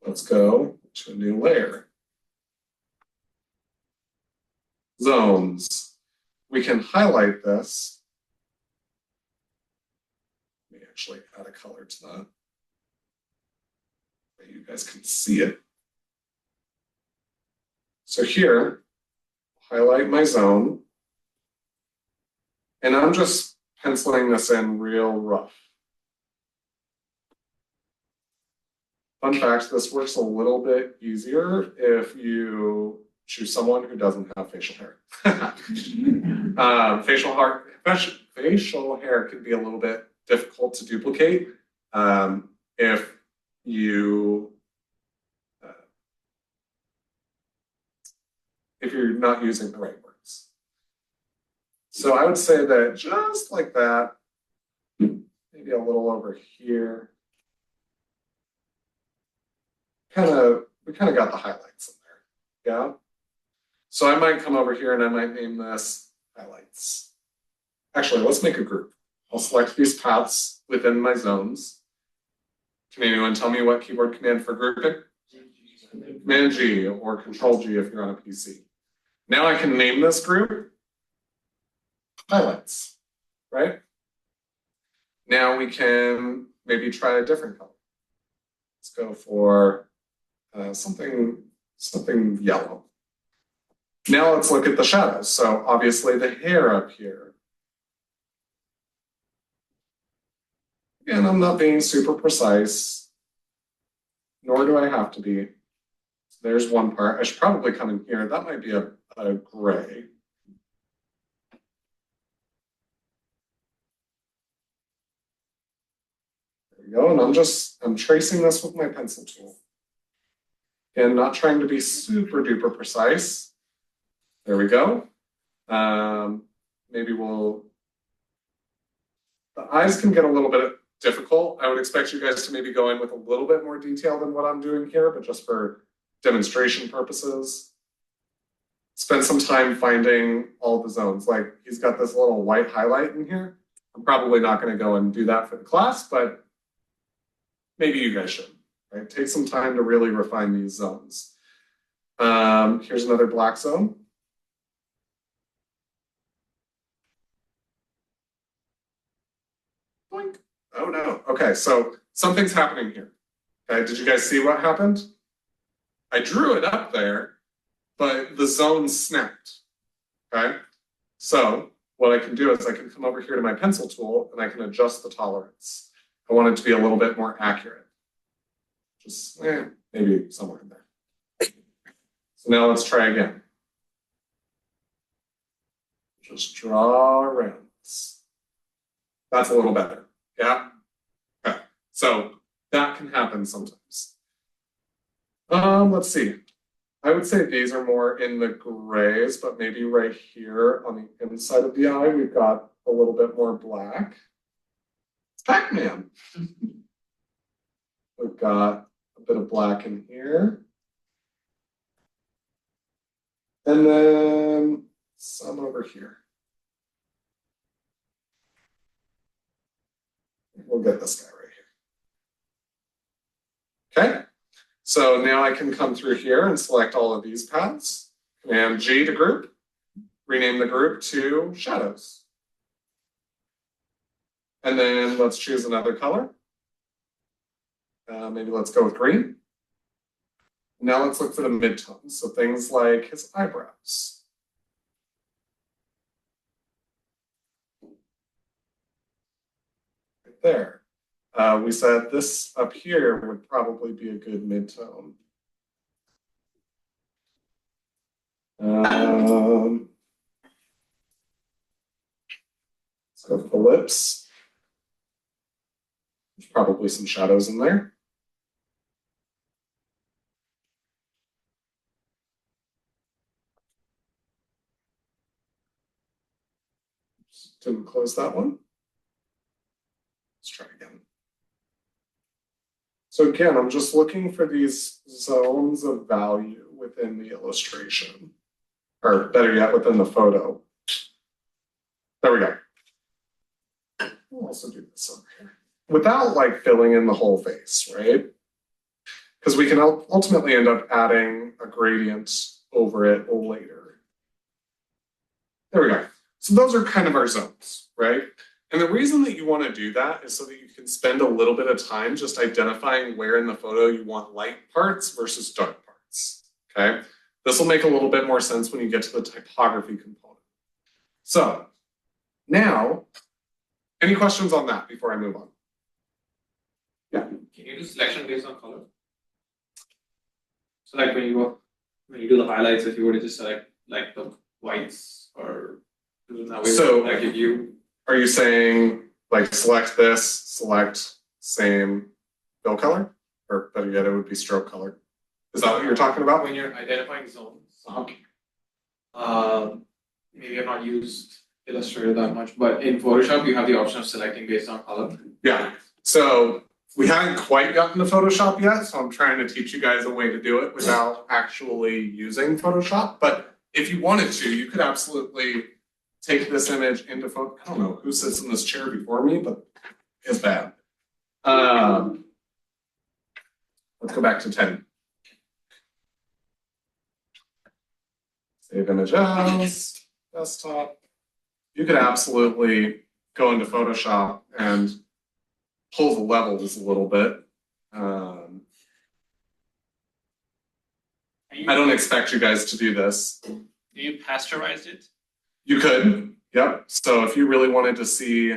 Let's go to a new layer. Zones. We can highlight this. Let me actually add a color to that. So you guys can see it. So here, highlight my zone. And I'm just penciling this in real rough. Fun fact, this works a little bit easier if you choose someone who doesn't have facial hair. Facial hair can be a little bit difficult to duplicate if you if you're not using the right words. So I would say that just like that, maybe a little over here. We kind of got the highlights in there, yeah? So I might come over here and I might name this highlights. Actually, let's make a group. I'll select these paths within my zones. Can anyone tell me what keyboard command for grouping? Command G or Control G if you're on a PC. Now I can name this group highlights, right? Now we can maybe try a different color. Let's go for something yellow. Now let's look at the shadows. So obviously the hair up here. Again, I'm not being super precise, nor do I have to be. So there's one part. I should probably come in here. That might be a gray. There we go. And I'm tracing this with my pencil tool. And not trying to be super duper precise. There we go. Maybe the eyes can get a little bit difficult. I would expect you guys to maybe go in with a little bit more detail than what I'm doing here, but just for demonstration purposes. Spend some time finding all the zones. Like he's got this little white highlight in here. I'm probably not going to go and do that for the class, but maybe you guys should. Right? Take some time to really refine these zones. Here's another black zone. Boink. Oh no. Okay, so something's happening here. Okay, did you guys see what happened? I drew it up there, but the zone snapped. Okay, so what I can do is I can come over here to my pencil tool and I can adjust the tolerance. I want it to be a little bit more accurate. Just maybe somewhere in there. So now let's try again. Just draw around this. That's a little better. Yeah? Okay. So that can happen sometimes. Let's see. I would say these are more in the grays, but maybe right here on the inside of the eye, we've got a little bit more black. It's Pac-Man. We've got a bit of black in here. And then some over here. We'll get this guy right here. Okay, so now I can come through here and select all of these paths. Command G to group, rename the group to shadows. And then let's choose another color. Maybe let's go with green. Now let's look for the midtones, so things like his eyebrows. Right there. We said this up here would probably be a good midtone. Let's go for the lips. There's probably some shadows in there. Didn't close that one. Let's try again. So again, I'm just looking for these zones of value within the illustration, or better yet, within the photo. There we go. I'll also do this over here. Without like filling in the whole face, right? Because we can ultimately end up adding a gradient over it later. There we go. So those are kind of our zones, right? And the reason that you want to do that is so that you can spend a little bit of time just identifying where in the photo you want light parts versus dark parts, okay? This will make a little bit more sense when you get to the typography component. So now, any questions on that before I move on? Yeah. Can you do selection based on color? So like when you do the highlights, if you were to just select like the whites or that way, So that give you. Are you saying like select this, select same fill color? Or better yet, it would be stroke color. Is that what you're talking about? When you're identifying zones, maybe I've not used Illustrator that much, but in Photoshop you have the option of selecting based on color. Yeah. So we haven't quite gotten to Photoshop yet, so I'm trying to teach you guys a way to do it without actually using Photoshop. But if you wanted to, you could absolutely take this image into photo. I don't know who sits in this chair before me, but it's bad. Let's go back to 10. Save image as, desktop. You could absolutely go into Photoshop and pull the levels a little bit. I don't expect you guys to do this. Do you pasteurize it? You could, yep. So if you really wanted to see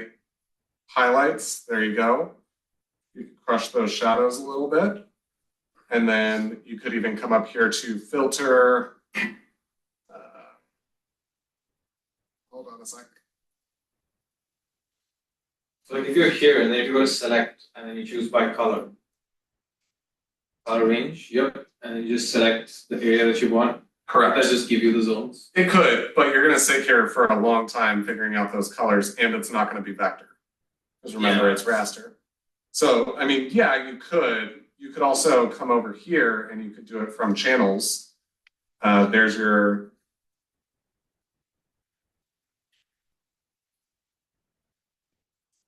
highlights, there you go. You could crush those shadows a little bit. And then you could even come up here to filter. Hold on a sec. So like if you're here and then if you go to select and then you choose by color range, yep, and then you just select the area that you want. Correct. That just give you the zones. It could, but you're going to sit here for a long time figuring out those colors, and it's not going to be vector. Because remember, it's raster. So, I mean, yeah, you could. You could also come over here and you could do it from channels. There's your.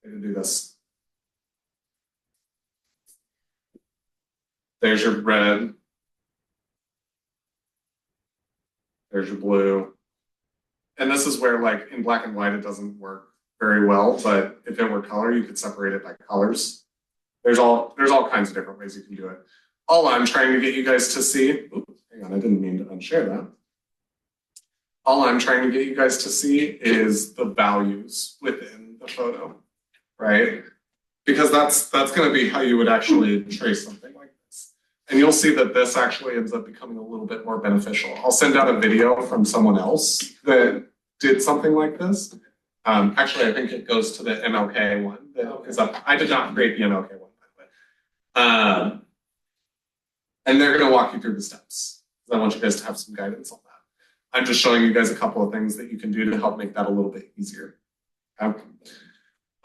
I can do this. There's your red. There's your blue. And this is where, like, in black and white, it doesn't work very well, but if it were color, you could separate it by colors. There's all kinds of different ways you can do it. All I'm trying to get you guys to see, oops, hang on, I didn't mean to unshare that. All I'm trying to get you guys to see is the values within the photo, right? Because that's going to be how you would actually trace something like this. And you'll see that this actually ends up becoming a little bit more beneficial. I'll send out a video from someone else that did something like this. Actually, I think it goes to the MLK one that is up. I did not create the MLK one, by the way. And they're going to walk you through the steps. I want you guys to have some guidance on that. I'm just showing you guys a couple of things that you can do to help make that a little bit easier. Okay.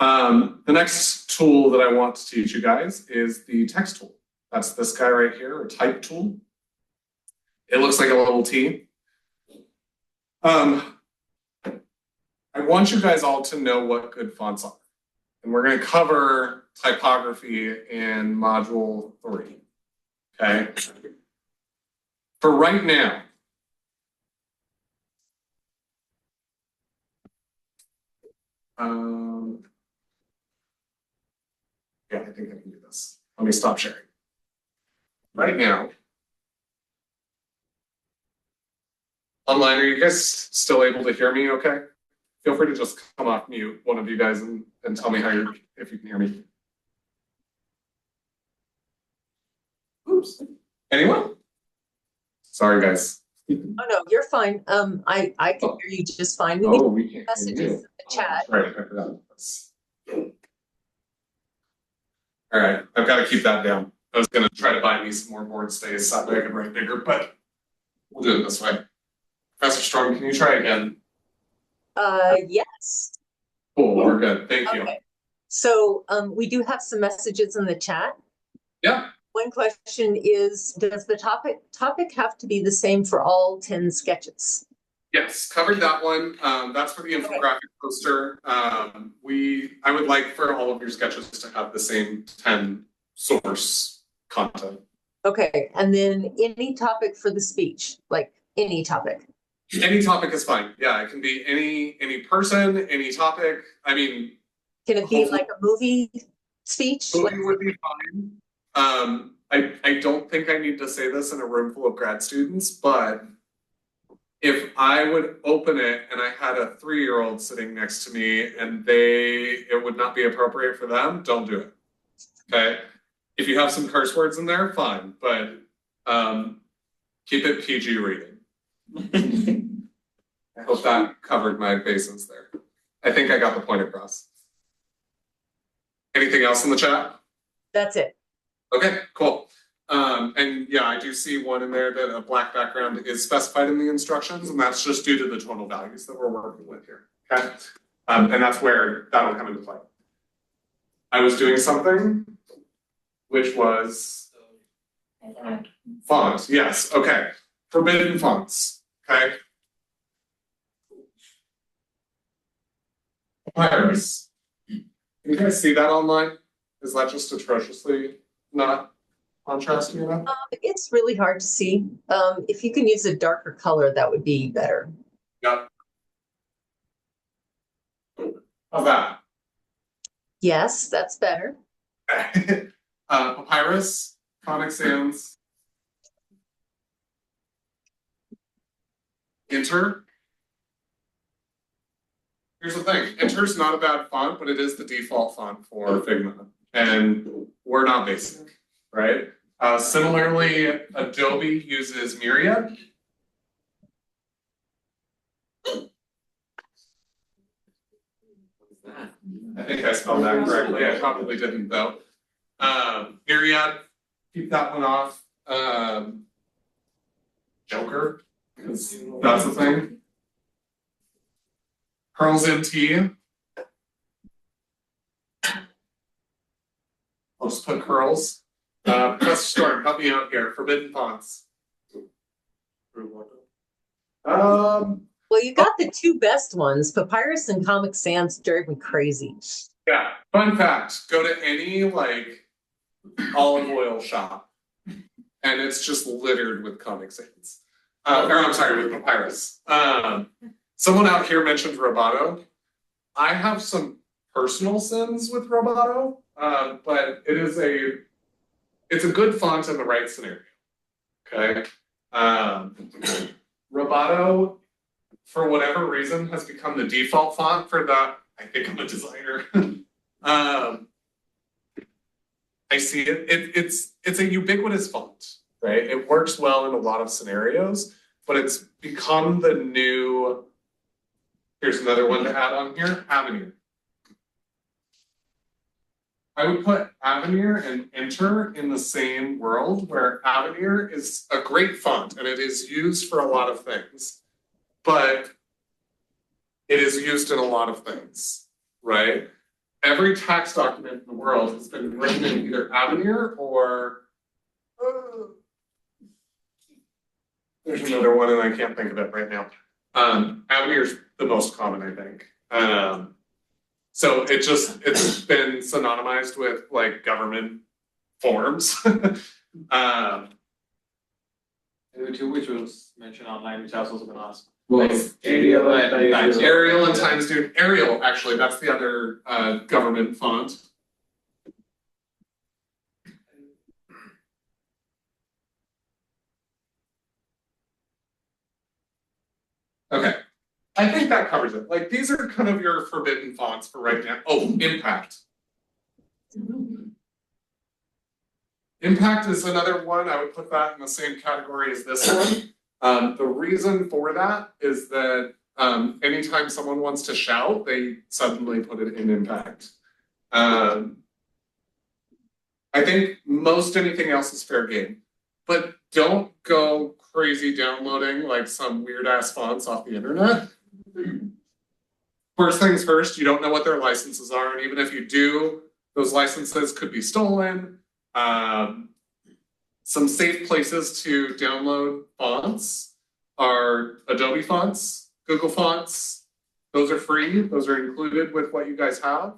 The next tool that I want to teach you guys is the text tool. That's this guy right here, or type tool. It looks like a little T. I want you guys all to know what good fonts are. And we're going to cover typography in module 3. Okay? For right now, yeah, I think I can do this. Let me stop sharing. Right now, online, are you guys still able to hear me okay? Feel free to just come off mute, one of you guys, and tell me if you can hear me. Oops. Anyone? Sorry, guys. Oh no, you're fine. I can hear you just fine. We Oh, we can't hear messages you. in the chat. Right, I forgot this. All right, I've got to keep that down. I was going to try to buy me some more board space so that way I can write bigger, but we'll do it this way. Professor Strong, can you try again? Yes. Cool, we're good. Thank you. Okay. So we do have some messages in the chat. Yeah. One question is, does the topic have to be the same for all 10 sketches? Yes, covered that one. That's for the infographic poster. I would like for all of your sketches to have the same 10 source content. Okay, and then any topic for the speech, like any topic. Any topic is fine. Yeah, it can be any person, any topic. I mean, Can it be like a movie speech? movie would be fine. I don't think I need to say this in a room full of grad students, but if I would open it and I had a 3-year-old sitting next to me and it would not be appropriate for them, don't do it. Okay? If you have some curse words in there, fine, but keep it PG reading. I hope that covered my bases there. I think I got the point across. Anything else in the chat? That's it. Okay, cool. And yeah, I do see one in there that a black background is specified in the instructions, and that's just due to the tonal values that we're working with here. Okay, and that's where that'll come into play. I was doing something, which was fonts. Yes. Okay. Forbidden fonts. Okay. Papyrus. Can you guys see that online? Is that just atrociously not contrasting enough? It's really hard to see. If you can use a darker color, that would be better. Yep. How's that? Yes, that's better. Papyrus, Comic Sans, Enter. Here's the thing, Enter's not a bad font, but it is the default font for Figma, and we're not basic, right? Similarly, Adobe uses Myriad. I think I spelled that correctly. I probably didn't though. Myriad, keep that one off. Joker, because that's the thing. Curls MT. I'll just put curls. Professor Storm, help me out here. Forbidden fonts. Well, you got the two best ones. Papyrus and Comic Sans drive me crazy. Yeah. Fun fact: go to any like olive oil shop, and it's just littered with Comic Sans. Or I'm sorry, with papyrus. Someone out here mentioned Roboto. I have some personal sins with Roboto, but it's a good font in the right scenario. Okay. Roboto, for whatever reason, has become the default font for that. I think I'm a designer. I see it. It's a ubiquitous font, right? It works well in a lot of scenarios, but it's become the new. Here's another one to add on here, Avenir. I would put Avenir and Enter in the same world, where Avenir is a great font and it is used for a lot of things, but it is used in a lot of things, right? Every tax document in the world has been written in either Avenir or there's another one and I can't think of it right now. Avenir is the most common, I think. So it's been synonymized with like government forms. And the two which was mentioned online, which I was also gonna ask. Well, Arial and Times New. Arial and Times New. Arial, actually, that's the other government font. Okay. I think that covers it. Like, these are kind of your forbidden fonts for right now. Oh, Impact. Impact is another one. I would put that in the same category as this one. The reason for that is that anytime someone wants to shout, they suddenly put it in Impact. I think most anything else is fair game. But don't go crazy downloading like some weird ass fonts off the internet. First things first, you don't know what their licenses are, and even if you do, those licenses could be stolen. Some safe places to download fonts are Adobe fonts, Google fonts. Those are free. Those are included with what you guys have.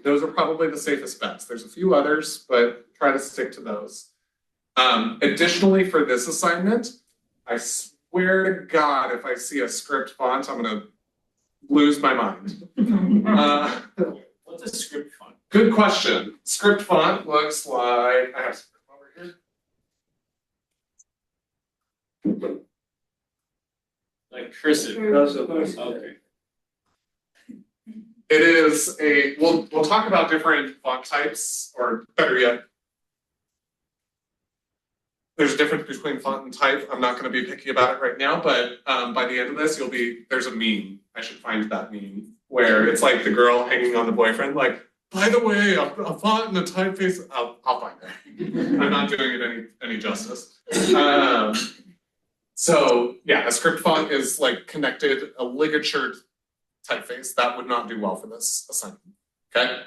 Those are probably the safest bets. There's a few others, but try to stick to those. Additionally, for this assignment, I swear to God, if I see a script font, I'm gonna lose my mind. What's a script font? Good question. Script font looks like, I have script over here. Like cursive. Okay. It is we'll talk about different font types, or better yet, there's a difference between font and type. I'm not going to be picky about it right now, but by the end of this, there's a meme. I should find that meme where it's like the girl hanging on the boyfriend, like, by the way, a font and a typeface. I'll find it. I'm not doing it any justice. So yeah, a script font is like connected, a ligatured typeface. That would not do well for this assignment. Okay.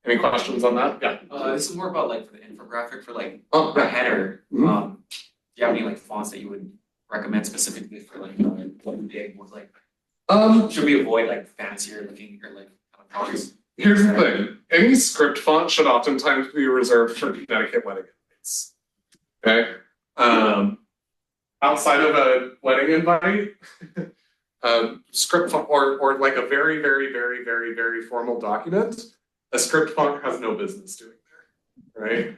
Any questions on that? Yeah. This is more about like for the infographic for like Oh, the yeah. header. Mhm. Do you have any like fonts that you would recommend specifically for like what big was like? Should we avoid like fancier looking or like fonts? Here's the thing. Any script font should oftentimes be reserved for Connecticut wedding invites. Okay. Outside of a wedding invite, script font or like a very, very, very, very, very formal document, a script font has no business doing there, right?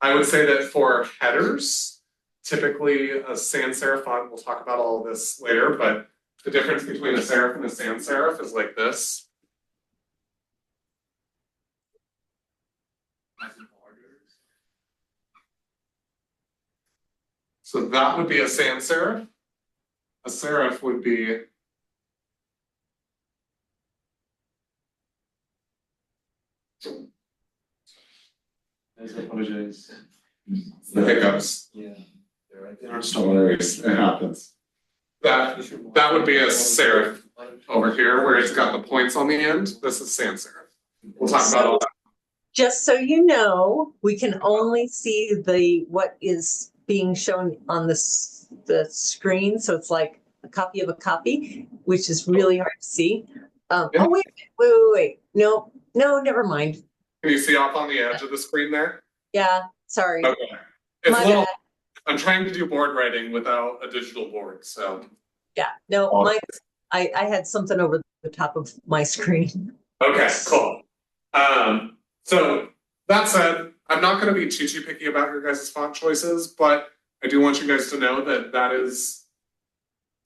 I would say that for headers, typically a sans serif font, we'll talk about all of this later, but the difference between a serif and a sans serif is like this. So that would be a sans serif. A serif would be I apologize. the hiccups. Yeah. No worries, it happens. That would be a serif over here where it's got the points on the end. This is sans serif. We'll talk about all that. Just so you know, we can only see what is being shown on the screen. So it's like a copy of a copy, which is really hard to see. Yeah. Oh, wait. No, never mind. Can you see off on the edge of the screen there? Yeah, sorry. Okay. It's My a little, bad. I'm trying to do board writing without a digital board, so. Yeah, no, I had something over the top of my screen. Okay, cool. So that said, I'm not going to be too picky about your guys' font choices, but I do want you guys to know that is,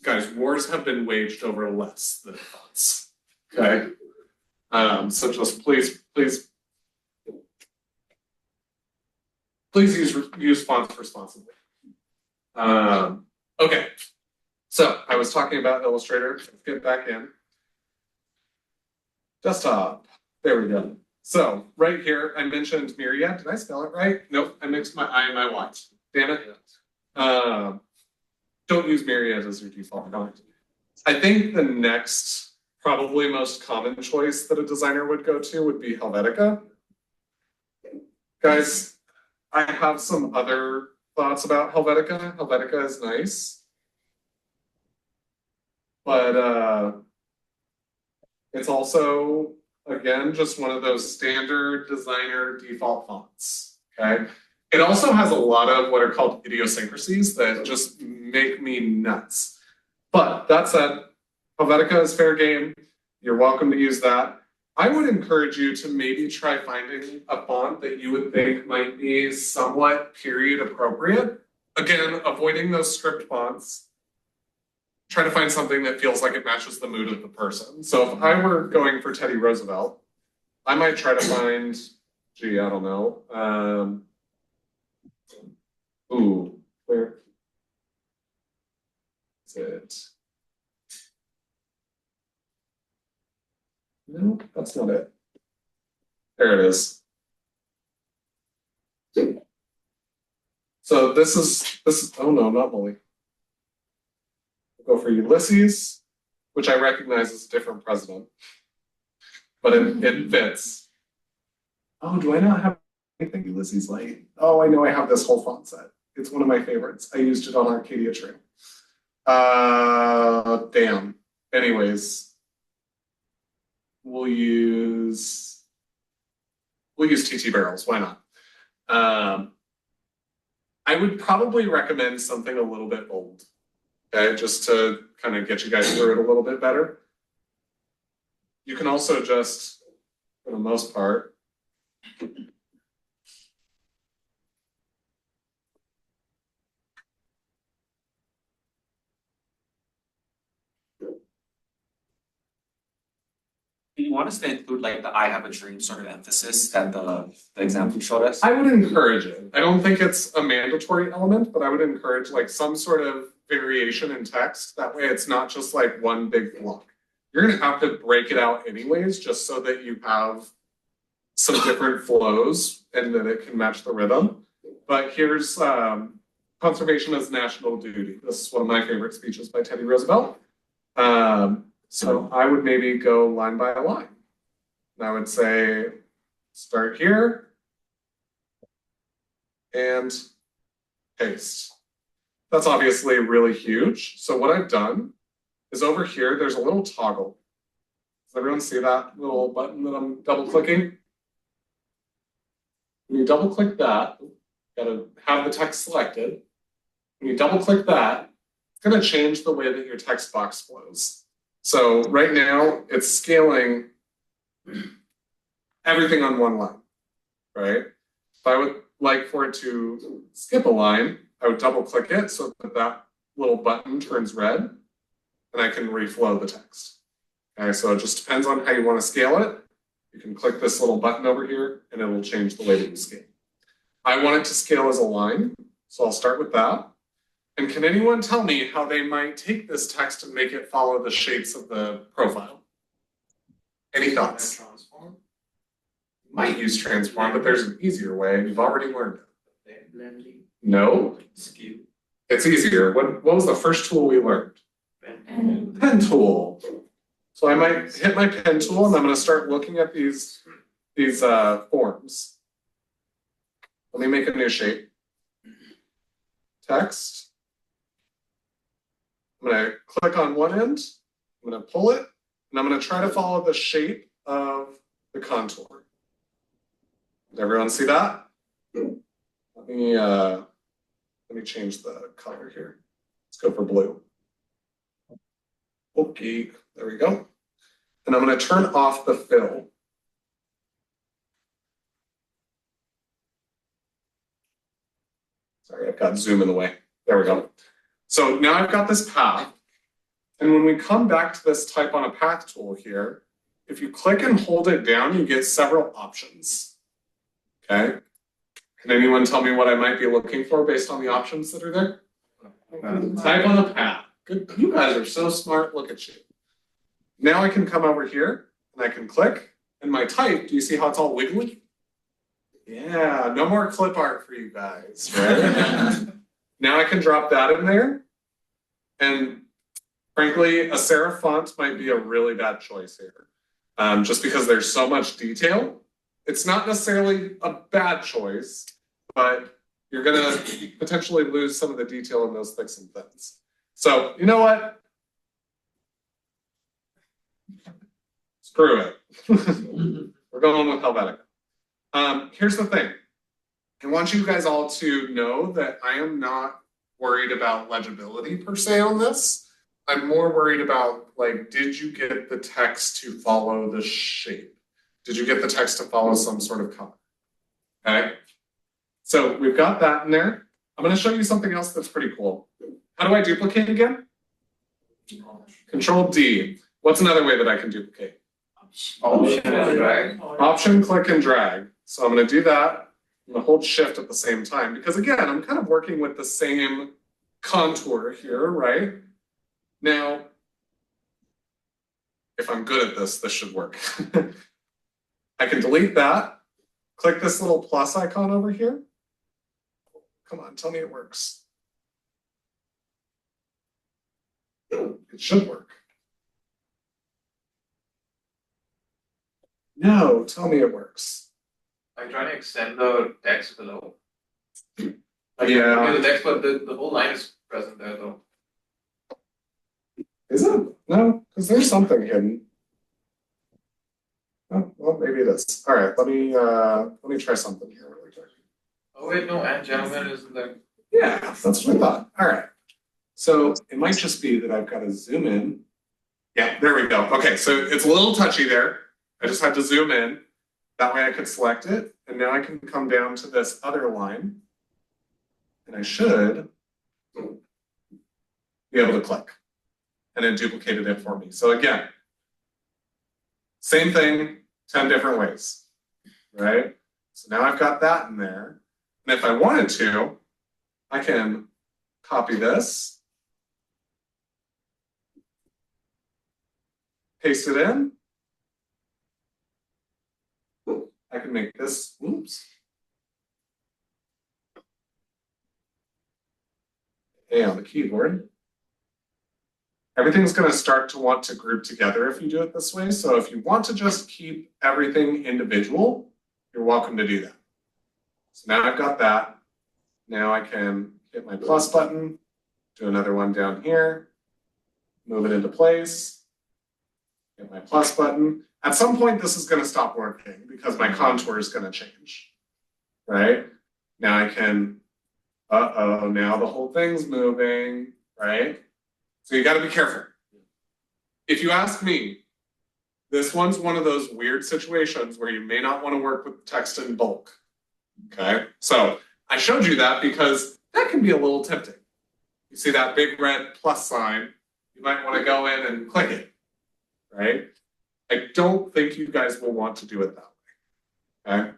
guys, wars have been waged over less than fonts. Okay. So just please use fonts responsibly. Okay. So I was talking about Illustrator. Let's get back in. Desktop. There we go. So right here, I mentioned Myriad. Did I spell it right? Nope. I mixed my I and my Y. Damn it. Don't use Myriad as your default font. I think the next, probably most common choice that a designer would go to would be Helvetica. Guys, I have some other thoughts about Helvetica. Helvetica is nice. But it's also, again, just one of those standard designer default fonts, okay? It also has a lot of what are called idiosyncrasies that just make me nuts. But that said, Helvetica is fair game. You're welcome to use that. I would encourage you to maybe try finding a font that you would think might be somewhat period appropriate. Again, avoiding those script fonts. Try to find something that feels like it matches the mood of the person. So if I were going for Teddy Roosevelt, I might try to find, I don't know. Where is it? No, that's not it. There it is. So this is, oh no, not Molly. We'll go for Ulysses, which I recognize as a different president, but it fits. Oh, do I not have anything Ulysses Light? Oh, I know I have this whole font set. It's one of my favorites. I used it on Arcadia Trail. Damn. Anyways, we'll use TT barrels. Why not? I would probably recommend something a little bit bold. Okay, just to kind of get you guys through it a little bit better. You can also just, for the most part, Do you want us to include like the I have a dream sort of emphasis that the example showed us? I would encourage it. I don't think it's a mandatory element, but I would encourage like some sort of variation in text. That way it's not just like one big block. You're gonna have to break it out anyways, just so that you have some different flows and that it can match the rhythm. But here's conservation as national duty. This is one of my favorite speeches by Teddy Roosevelt. So I would maybe go line by line. And I would say, start here and paste. That's obviously really huge. So what I've done is over here, there's a little toggle. Does everyone see that little button that I'm double clicking? When you double click that, gotta have the text selected. When you double click that, it's gonna change the way that your text box flows. So right now it's scaling everything on one line, right? If I would like for it to skip a line, I would double click it so that that little button turns red and I can reflow the text. Okay, so it just depends on how you want to scale it. You can click this little button over here and it will change the way that you scale. I want it to scale as a line, so I'll start with that. And can anyone tell me how they might take this text and make it follow the shapes of the profile? Any thoughts? Transform. You might use transform, but there's an easier way. You've already learned it. Blending. No, Skew. it's easier. What was the first tool we learned? Pen tool. So I might hit my pen tool and I'm going to start looking at these forms. Let me make a new shape. Text. I'm going to click on one end, I'm going to pull it, and I'm going to try to follow the shape of the contour. Did everyone see that? Let me change the color here. Let's go for blue. Okay, there we go. And I'm going to turn off the fill. Sorry, I've got zoom in the way. There we go. So now I've got this path. And when we come back to this type on a path tool here, if you click and hold it down, you get several options. Okay? Can anyone tell me what I might be looking for based on the options that are there? Type on a path. Good. You guys are so smart. Look at you. Now I can come over here and I can click and my type, do you see how it's all wiggly? Yeah, no more clip art for you guys, right? Now I can drop that in there. And frankly, a serif font might be a really bad choice here. Just because there's so much detail. It's not necessarily a bad choice, but you're gonna potentially lose some of the detail in those thicks and thins. So, you know what? Screw it. We're going with Helvetica. Here's the thing. I want you guys all to know that I am not worried about legibility per se on this. I'm more worried about, like, did you get the text to follow the shape? Did you get the text to follow some sort of color? Okay. So we've got that in there. I'm going to show you something else that's pretty cool. How do I duplicate again? Control D. What's another way that I can duplicate? Option and drag. Option, click, and drag. So I'm going to do that. I'm going to hold shift at the same time because again, I'm kind of working with the same contour here, right? Now, if I'm good at this, this should work. I can delete that. Click this little plus icon over here. Come on, tell me it works. It should work. No, tell me it works. I'm trying to extend the text below. Yeah. The text, but the whole line is present there though. Is it? No, because there's something hidden. Oh, well, maybe it is. All right, let me try something here really quick. Oh wait, no, and gentlemen is the. Yeah, that's what I thought. All right. So it might just be that I've got to zoom in. Yeah, there we go. Okay, so it's a little touchy there. I just had to zoom in. That way I could select it. And now I can come down to this other line. And I should be able to click. And it duplicated it for me. So again, same thing, 10 different ways, right? So now I've got that in there. And if I wanted to, I can copy this, paste it in. I can make this, oops. A on the keyboard. Everything's going to start to want to group together if you do it this way. So if you want to just keep everything individual, you're welcome to do that. So now I've got that. Now I can hit my plus button, do another one down here, move it into place, hit my plus button. At some point, this is going to stop working because my contour is going to change, right? Now I can, now the whole thing's moving, right? So you got to be careful. If you ask me, this one's one of those weird situations where you may not want to work with text in bulk, okay? So I showed you that because that can be a little tempting. You see that big red plus sign, you might want to go in and click it, right? I don't think you guys will want to do it that way, okay?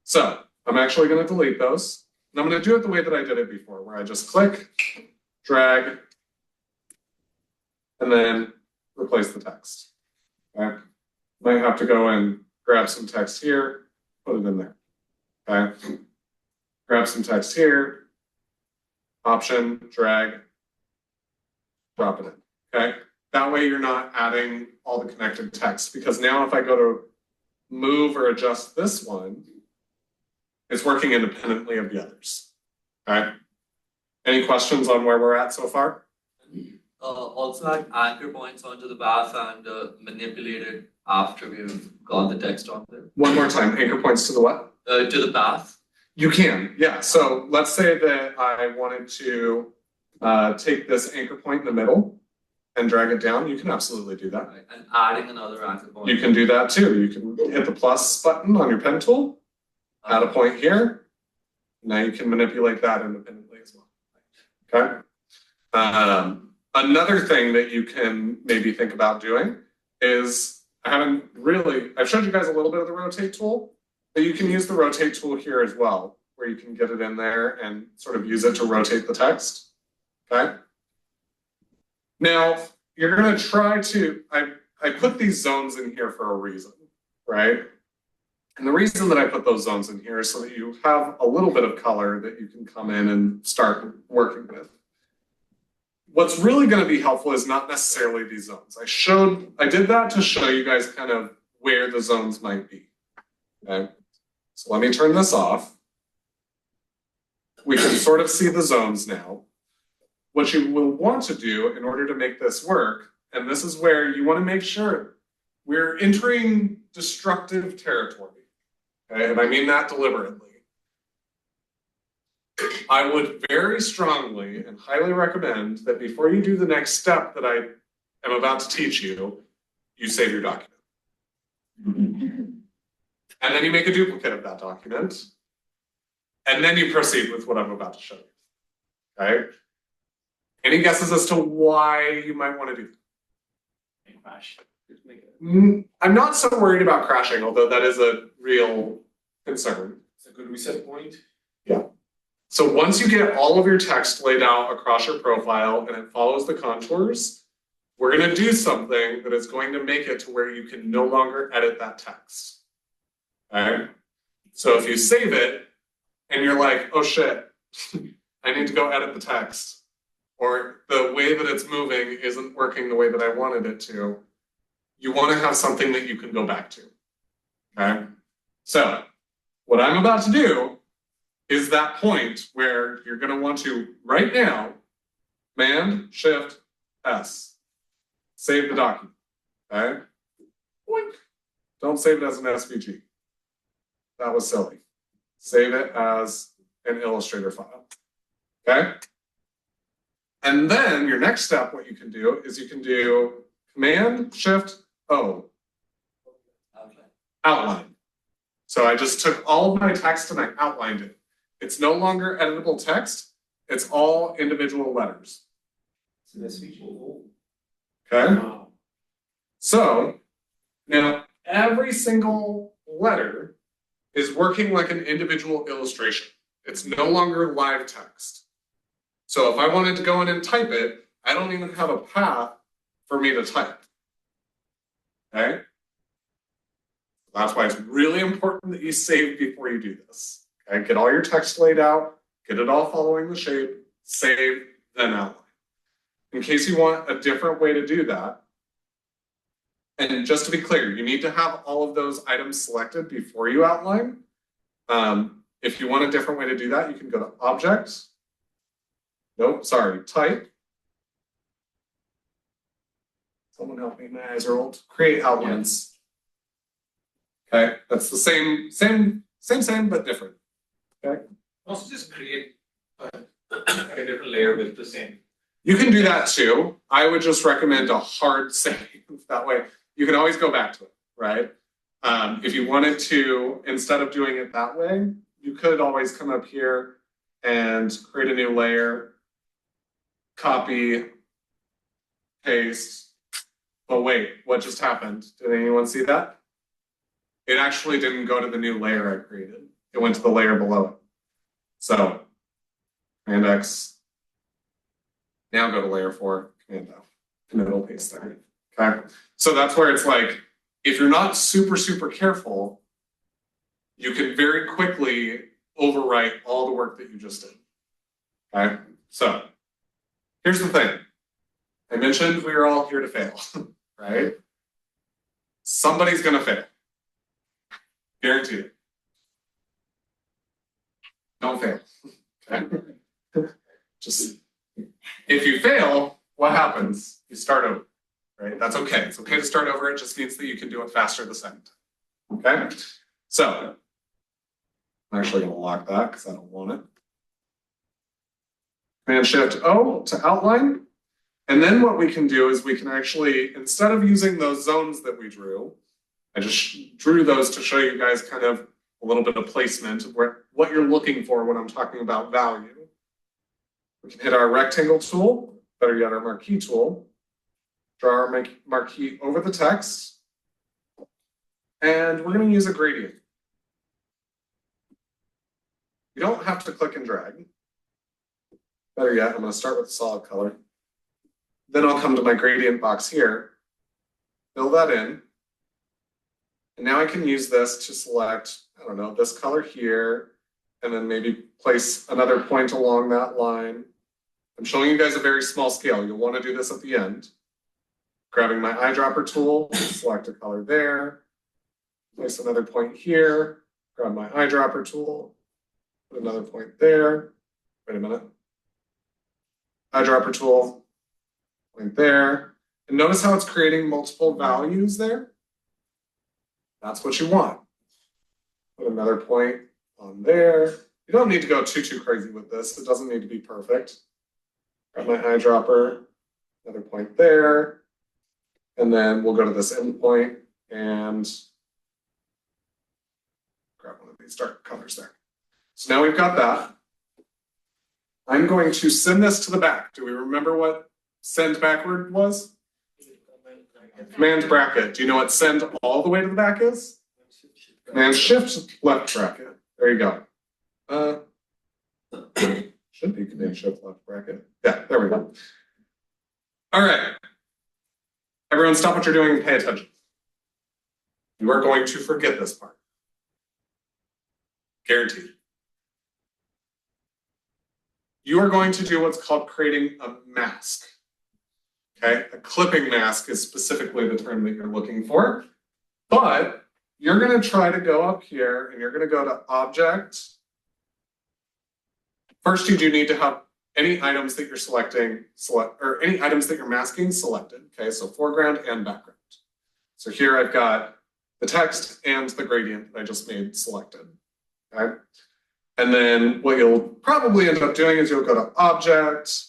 So I'm actually going to delete those. And I'm going to do it the way that I did it before, where I just click, drag, and then replace the text, okay? Might have to go and grab some text here, put it in there, okay? Grab some text here, option, drag, drop it in, okay? That way you're not adding all the connected text, because now if I go to move or adjust this one, it's working independently of the others, okay? Any questions on where we're at so far? Also add anchor points onto the path and manipulate it after we've got the text on there. One more time, anchor points to the what? To the path. You can, yeah. So let's say that I wanted to take this anchor point in the middle and drag it down. You can absolutely do that. Right. And adding another anchor point. You can do that too. You can hit the plus button on your pen tool, add a point here. Now you can manipulate that independently as well. Okay. Another thing that you can maybe think about doing is, I've showed you guys a little bit of the rotate tool, but you can use the rotate tool here as well, where you can get it in there and sort of use it to rotate the text, okay? Now, you're gonna try to, I put these zones in here for a reason, right? And the reason that I put those zones in here is so that you have a little bit of color that you can come in and start working with. What's really going to be helpful is not necessarily these zones. I did that to show you guys kind of where the zones might be, okay? So let me turn this off. We can sort of see the zones now. What you will want to do in order to make this work, and this is where you want to make sure we're entering destructive territory, okay? And I mean that deliberately. I would very strongly and highly recommend that before you do the next step that I am about to teach you, you save your document. And then you make a duplicate of that document. And then you proceed with what I'm about to show you. Okay? Any guesses as to why you might want to do that? Crash. I'm not so worried about crashing, although that is a real concern. It's a good reset point. Yeah. So once you get all of your text laid out across your profile and it follows the contours, we're going to do something that is going to make it to where you can no longer edit that text. Okay? So if you save it and you're like, oh shit, I need to go edit the text, or the way that it's moving isn't working the way that I wanted it to, you want to have something that you can go back to. Okay? So What I'm about to do is that point where you're going to want to, right now, Command, Shift, S. Save the document, okay? Boink. Don't save it as an SVG. That was silly. Save it as an Illustrator file, okay? And then your next step, what you can do is you can do Command, Shift, O. Outline. So I just took all of my text and I outlined it. It's no longer editable text. It's all individual letters. Okay? So now every single letter is working like an individual illustration. It's no longer live text. So if I wanted to go in and type it, I don't even have a path for me to type. Okay? That's why it's really important that you save before you do this. Okay? Get all your text laid out, get it all following the shape, save, then outline. In case you want a different way to do that, and just to be clear, you need to have all of those items selected before you outline. If you want a different way to do that, you can go to Object. Nope, sorry, Type. Someone help me, my eyes are old. Create outlines. Okay, that's the same, but different. Okay. Also just create a different layer with the same. You can do that too. I would just recommend a hard save. That way you can always go back to it, right? If you wanted to, instead of doing it that way, you could always come up here and create a new layer, copy, paste. But wait, what just happened? Did anyone see that? It actually didn't go to the new layer I created. It went to the layer below it. So, Command X. Now go to layer 4, Command F, and it'll paste there. Okay. So that's where it's like, if you're not super careful, you can very quickly overwrite all the work that you just did. Okay. So here's the thing. I mentioned we are all here to fail, right? Somebody's gonna fail. Guaranteed it. Don't fail. Okay. Just if you fail, what happens? You start over, right? That's okay. It's okay to start over. It just means that you can do it faster the second time. Okay? So I'm actually going to lock that because I don't want it. Command Shift O to outline. And then what we can do is we can actually, instead of using those zones that we drew, I just drew those to show you guys kind of a little bit of placement of what you're looking for when I'm talking about value. We can hit our rectangle tool, better yet our marquee tool, draw our marquee over the text, and we're going to use a gradient. You don't have to click and drag. Better yet, I'm going to start with a solid color. Then I'll come to my gradient box here, fill that in, and now I can use this to select, I don't know, this color here, and then maybe place another point along that line. I'm showing you guys a very small scale. You'll want to do this at the end. Grabbing my eyedropper tool, select a color there, place another point here, grab my eyedropper tool, put another point there. Wait a minute. Eyedropper tool, point there. And notice how it's creating multiple values there? That's what you want. Put another point on there. You don't need to go too crazy with this. It doesn't need to be perfect. Grab my eyedropper, another point there, and then we'll go to this end point and grab one of these dark colors there. So now we've got that. I'm going to send this to the back. Do we remember what send backward was? Command bracket. Do you know what send all the way to the back is? Command Shift left bracket. There you go. Should be Command Shift left bracket. Yeah, there we go. All right. Everyone stop what you're doing and pay attention. You are going to forget this part. Guaranteed. You are going to do what's called creating a mask. Okay, a clipping mask is specifically the term that you're looking for, but you're gonna try to go up here and you're gonna go to object. First, you do need to have any items that you're selecting, or any items that you're masking selected. Okay, so foreground and background. So here I've got the text and the gradient that I just made selected. Okay. And then what you'll probably end up doing is you'll go to object,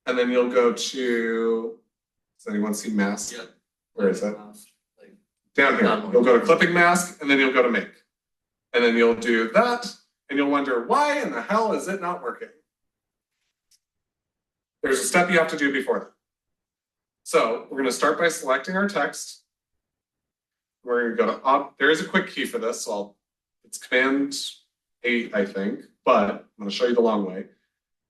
and then you'll go to, does anyone see mask? Yeah. Where is it? Down here. You'll go to clipping mask, and then you'll go to make. And then you'll do that, and you'll wonder, why in the hell is it not working? There's a step you have to do before that. So we're going to start by selecting our text. We're going to go to, there is a quick key for this, so it's Command 8, I think, but I'm going to show you the long way.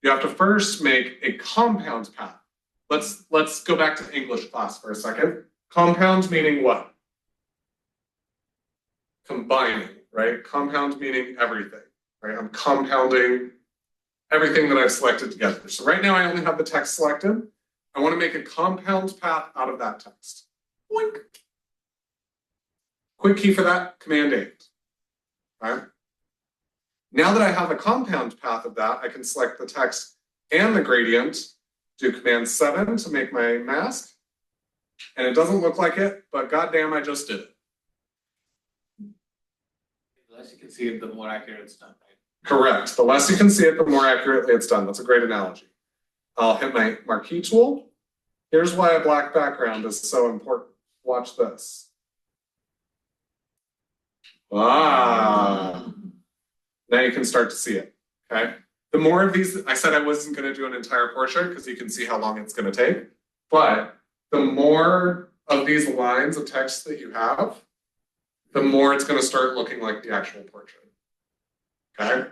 You have to first make a compound path. Let's go back to English class for a second. Compound meaning what? Combining, right? Compound meaning everything, right? I'm compounding everything that I've selected together. So right now I only have the text selected. I want to make a compound path out of that text. Boink. Quick key for that, Command 8. All right. Now that I have a compound path of that, I can select the text and the gradient, do Command 7 to make my mask. And it doesn't look like it, but goddamn, I just did it. The less you can see it, the more accurate it's done, right? Correct. The less you can see it, the more accurately it's done. That's a great analogy. I'll hit my marquee tool. Here's why a black background is so important. Watch this. Ah. Now you can start to see it, okay? The more of these, I said I wasn't going to do an entire portrait because you can see how long it's going to take, but the more of these lines of text that you have, the more it's going to start looking like the actual portrait, okay?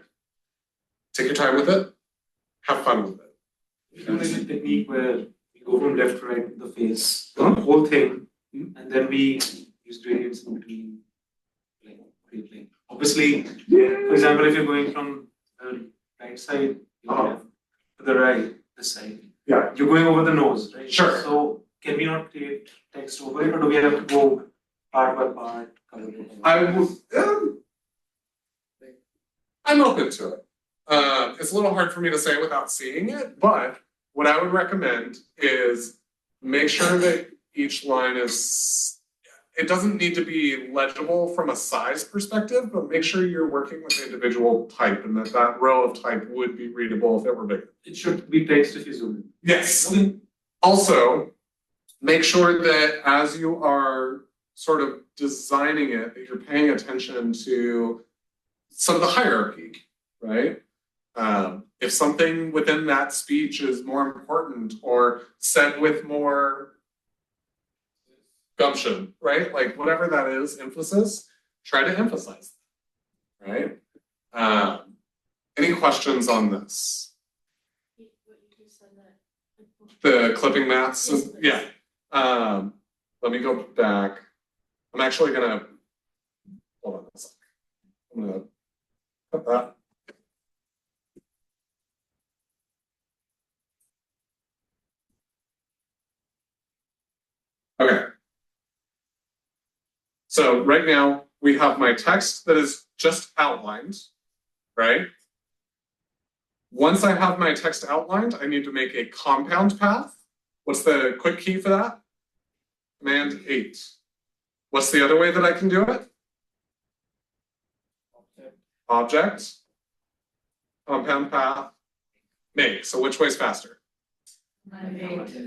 Take your time with it, have fun with it. We do like a technique where we go from left to right with the face, the whole thing, and then we use gradients in between, like briefly. Obviously, for example, if you're going from the right side to the right, this side, Yeah. you're going over the nose, right? Sure. So can we not create text over it, or do we have to go part by part? I would, I'm open to it. It's a little hard for me to say without seeing it, but what I would recommend is make sure that each line is, it doesn't need to be legible from a size perspective, but make sure you're working with individual type and that that row of type would be readable if it were bigger. It should be text if you zoom in. Yes. Also, make sure that as you are sort of designing it, that you're paying attention to some of the hierarchy, right? If something within that speech is more important or said with more gumption, right? Like whatever that is, emphasis, try to emphasize that, right? Any questions on this? The clipping maths, yeah. Let me go back. I'm actually gonna, hold on a second. I'm gonna cut that. Okay. So right now we have my text that is just outlined, right? Once I have my text outlined, I need to make a compound path. What's the quick key for that? Command 8. What's the other way that I can do it? Object, compound path, make. So which way's faster?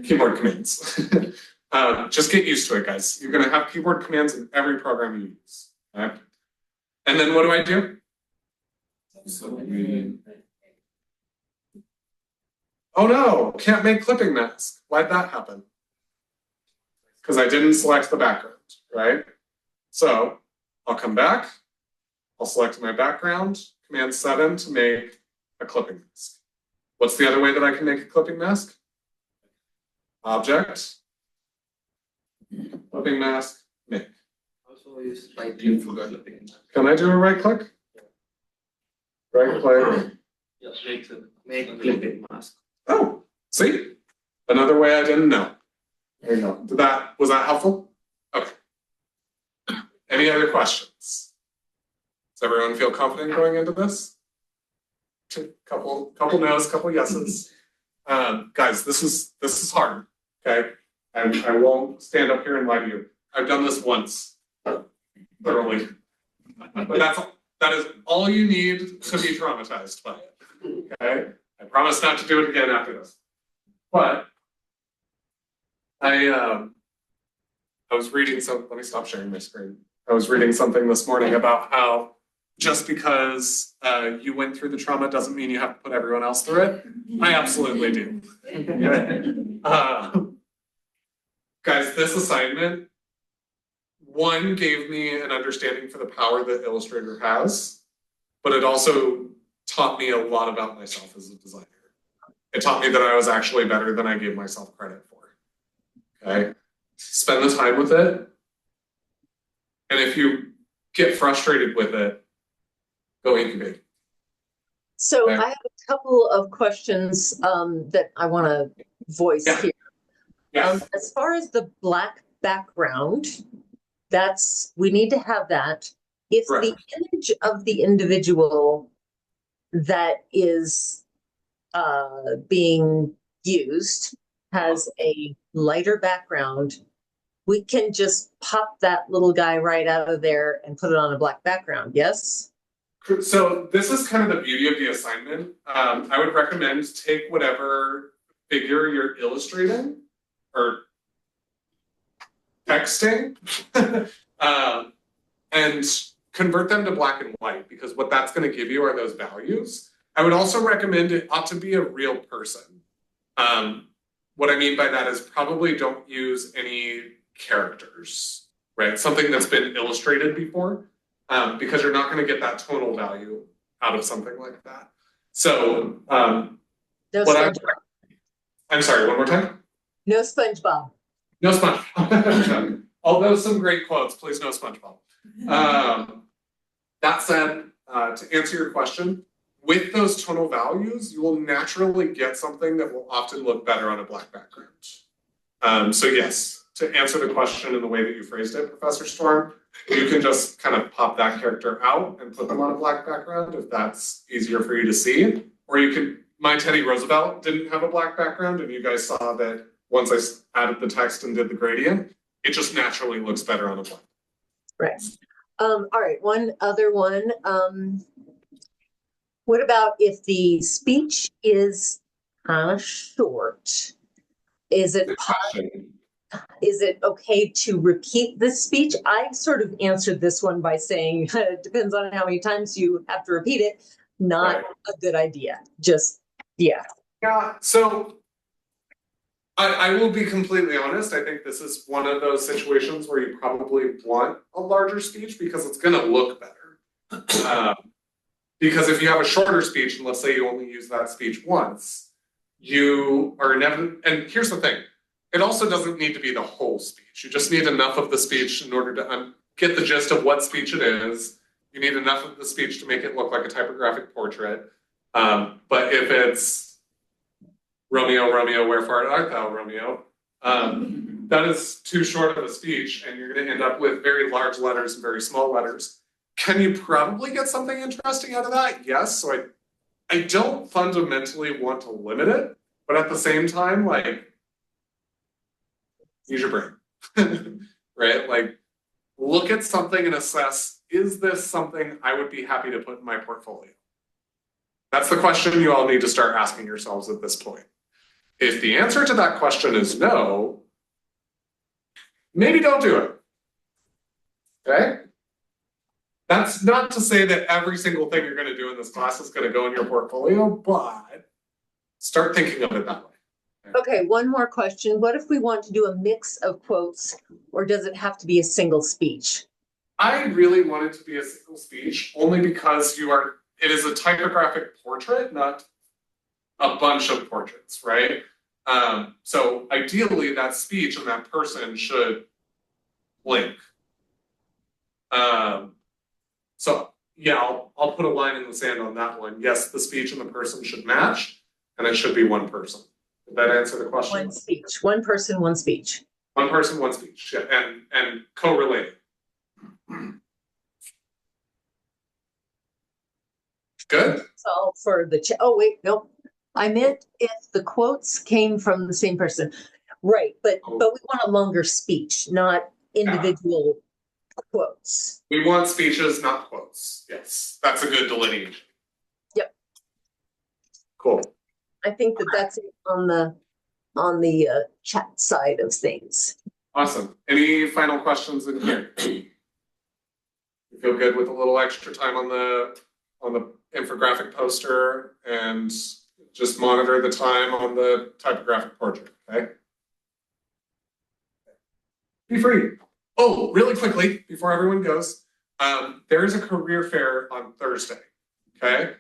Keyboard commands. Just get used to it, guys. You're gonna have keyboard commands in every program you use. Okay? And then what do I do? Oh no, can't make clipping mask. Why'd that happen? Because I didn't select the background, right? So I'll come back, I'll select my background, Command 7 to make a clipping mask. What's the other way that I can make a clipping mask? Object, clipping mask, make. Also use right click for clipping. Can I do a right click? Right click. Yes, make clipping mask. Oh, see? Another way I didn't know. There you go. Was that helpful? Okay. Any other questions? everyone feel confident going into this? Couple no's, couple yeses. Guys, this is hard. Okay, I won't stand up here and lie to you. I've done this once, thoroughly, but that is all you need to be traumatized by it. Okay, I promise not to do it again after this. But I was reading some. Let me stop sharing my screen. I was reading something this morning about how just because you went through the trauma doesn't mean you have to put everyone else through it. I absolutely do. Guys, this assignment, one, gave me an understanding for the power that Illustrator has, but it also taught me a lot about myself as a designer. It taught me that I was actually better than I gave myself credit for. Okay? Spend the time with it. And if you get frustrated with it, go incubate. So Okay. I have a couple of questions that I want to voice here. Yes. As far as the black background, we need to have that. If the image of the individual that is being used has a lighter background, we can just pop that little guy right out of there and put it on a black background, yes? So this is kind of the beauty of the assignment. I would recommend take whatever figure you're illustrating or texting and convert them to black and white, because what that's going to give you are those values. I would also recommend it ought to be a real person. What I mean by that is probably don't use any characters, right? Something that's been illustrated before, because you're not going to get that tonal value out of something like that. So, I'm sorry, one more time? No SpongeBob. No SpongeBob. Although some great quotes, please no SpongeBob. That said, to answer your question, with those tonal values, you will naturally get something that will often look better on a black background. So yes, to answer the question in the way that you phrased it, Professor Storm, you can just kind of pop that character out and put them on a black background if that's easier for you to see. Or you could, my Teddy Roosevelt didn't have a black background, and you guys saw that once I added the text and did the gradient, it just naturally looks better on a black. Right. All right, one other one. What about if the speech is kind of short? Is it okay to repeat this speech? I sort of answered this one by saying it depends on how many times you have to repeat it. Not a good idea. Just, yeah. Yeah, so I will be completely honest. I think this is one of those situations where you probably want a larger speech because it's going to look better. Because if you have a shorter speech, and let's say you only use that speech once, you are never, and here's the thing, it also doesn't need to be the whole speech. You just need enough of the speech in order to get the gist of what speech it is. You need enough of the speech to make it look like a typographic portrait. But if it's Romeo, Romeo, wherefore art thou, Romeo? That is too short of a speech, and you're going to end up with very large letters and very small letters. Can you probably get something interesting out of that? Yes. So I don't fundamentally want to limit it, but at the same time, like, use your brain, right? Like, look at something and assess, is this something I would be happy to put in my portfolio? That's the question you all need to start asking yourselves at this point. If the answer to that question is no, maybe don't do it, okay? That's not to say that every single thing you're going to do in this class is going to go in your portfolio, but start thinking of it that way. Okay, one more question. What if we want to do a mix of quotes, or does it have to be a single speech? I really want it to be a single speech, only because it is a typographic portrait, not a bunch of portraits, right? So ideally that speech and that person should link. So yeah, I'll put a line in the sand on that one. Yes, the speech and the person should match, and it should be one person. Did that answer the question? One speech, one person, one speech. One person, one speech, yeah, and co-related. Good? So for the, oh, wait, nope. I meant if the quotes came from the same person. Right, but we want a longer speech, not individual quotes. We want speeches, not quotes. Yes, that's a good delineation. Yep. Cool. I think that that's it on the chat side of things. Awesome. Any final questions in here? You feel good with a little extra time on the infographic poster and just monitor the time on the typographic portrait, okay? Be free. Oh, really quickly, before everyone goes, there is a career fair on Thursday, okay?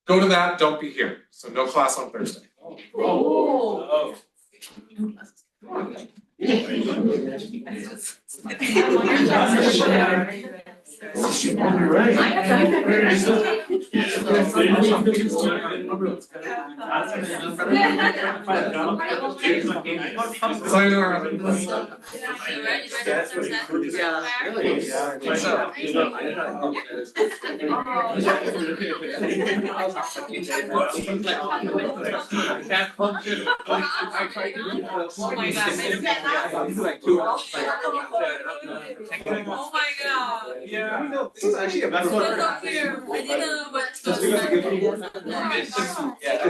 Go to that, don't be here. So no class on Thursday. Oh. Oh my god. Oh my god. Yeah. This is actually a best one. I didn't know what to Yeah.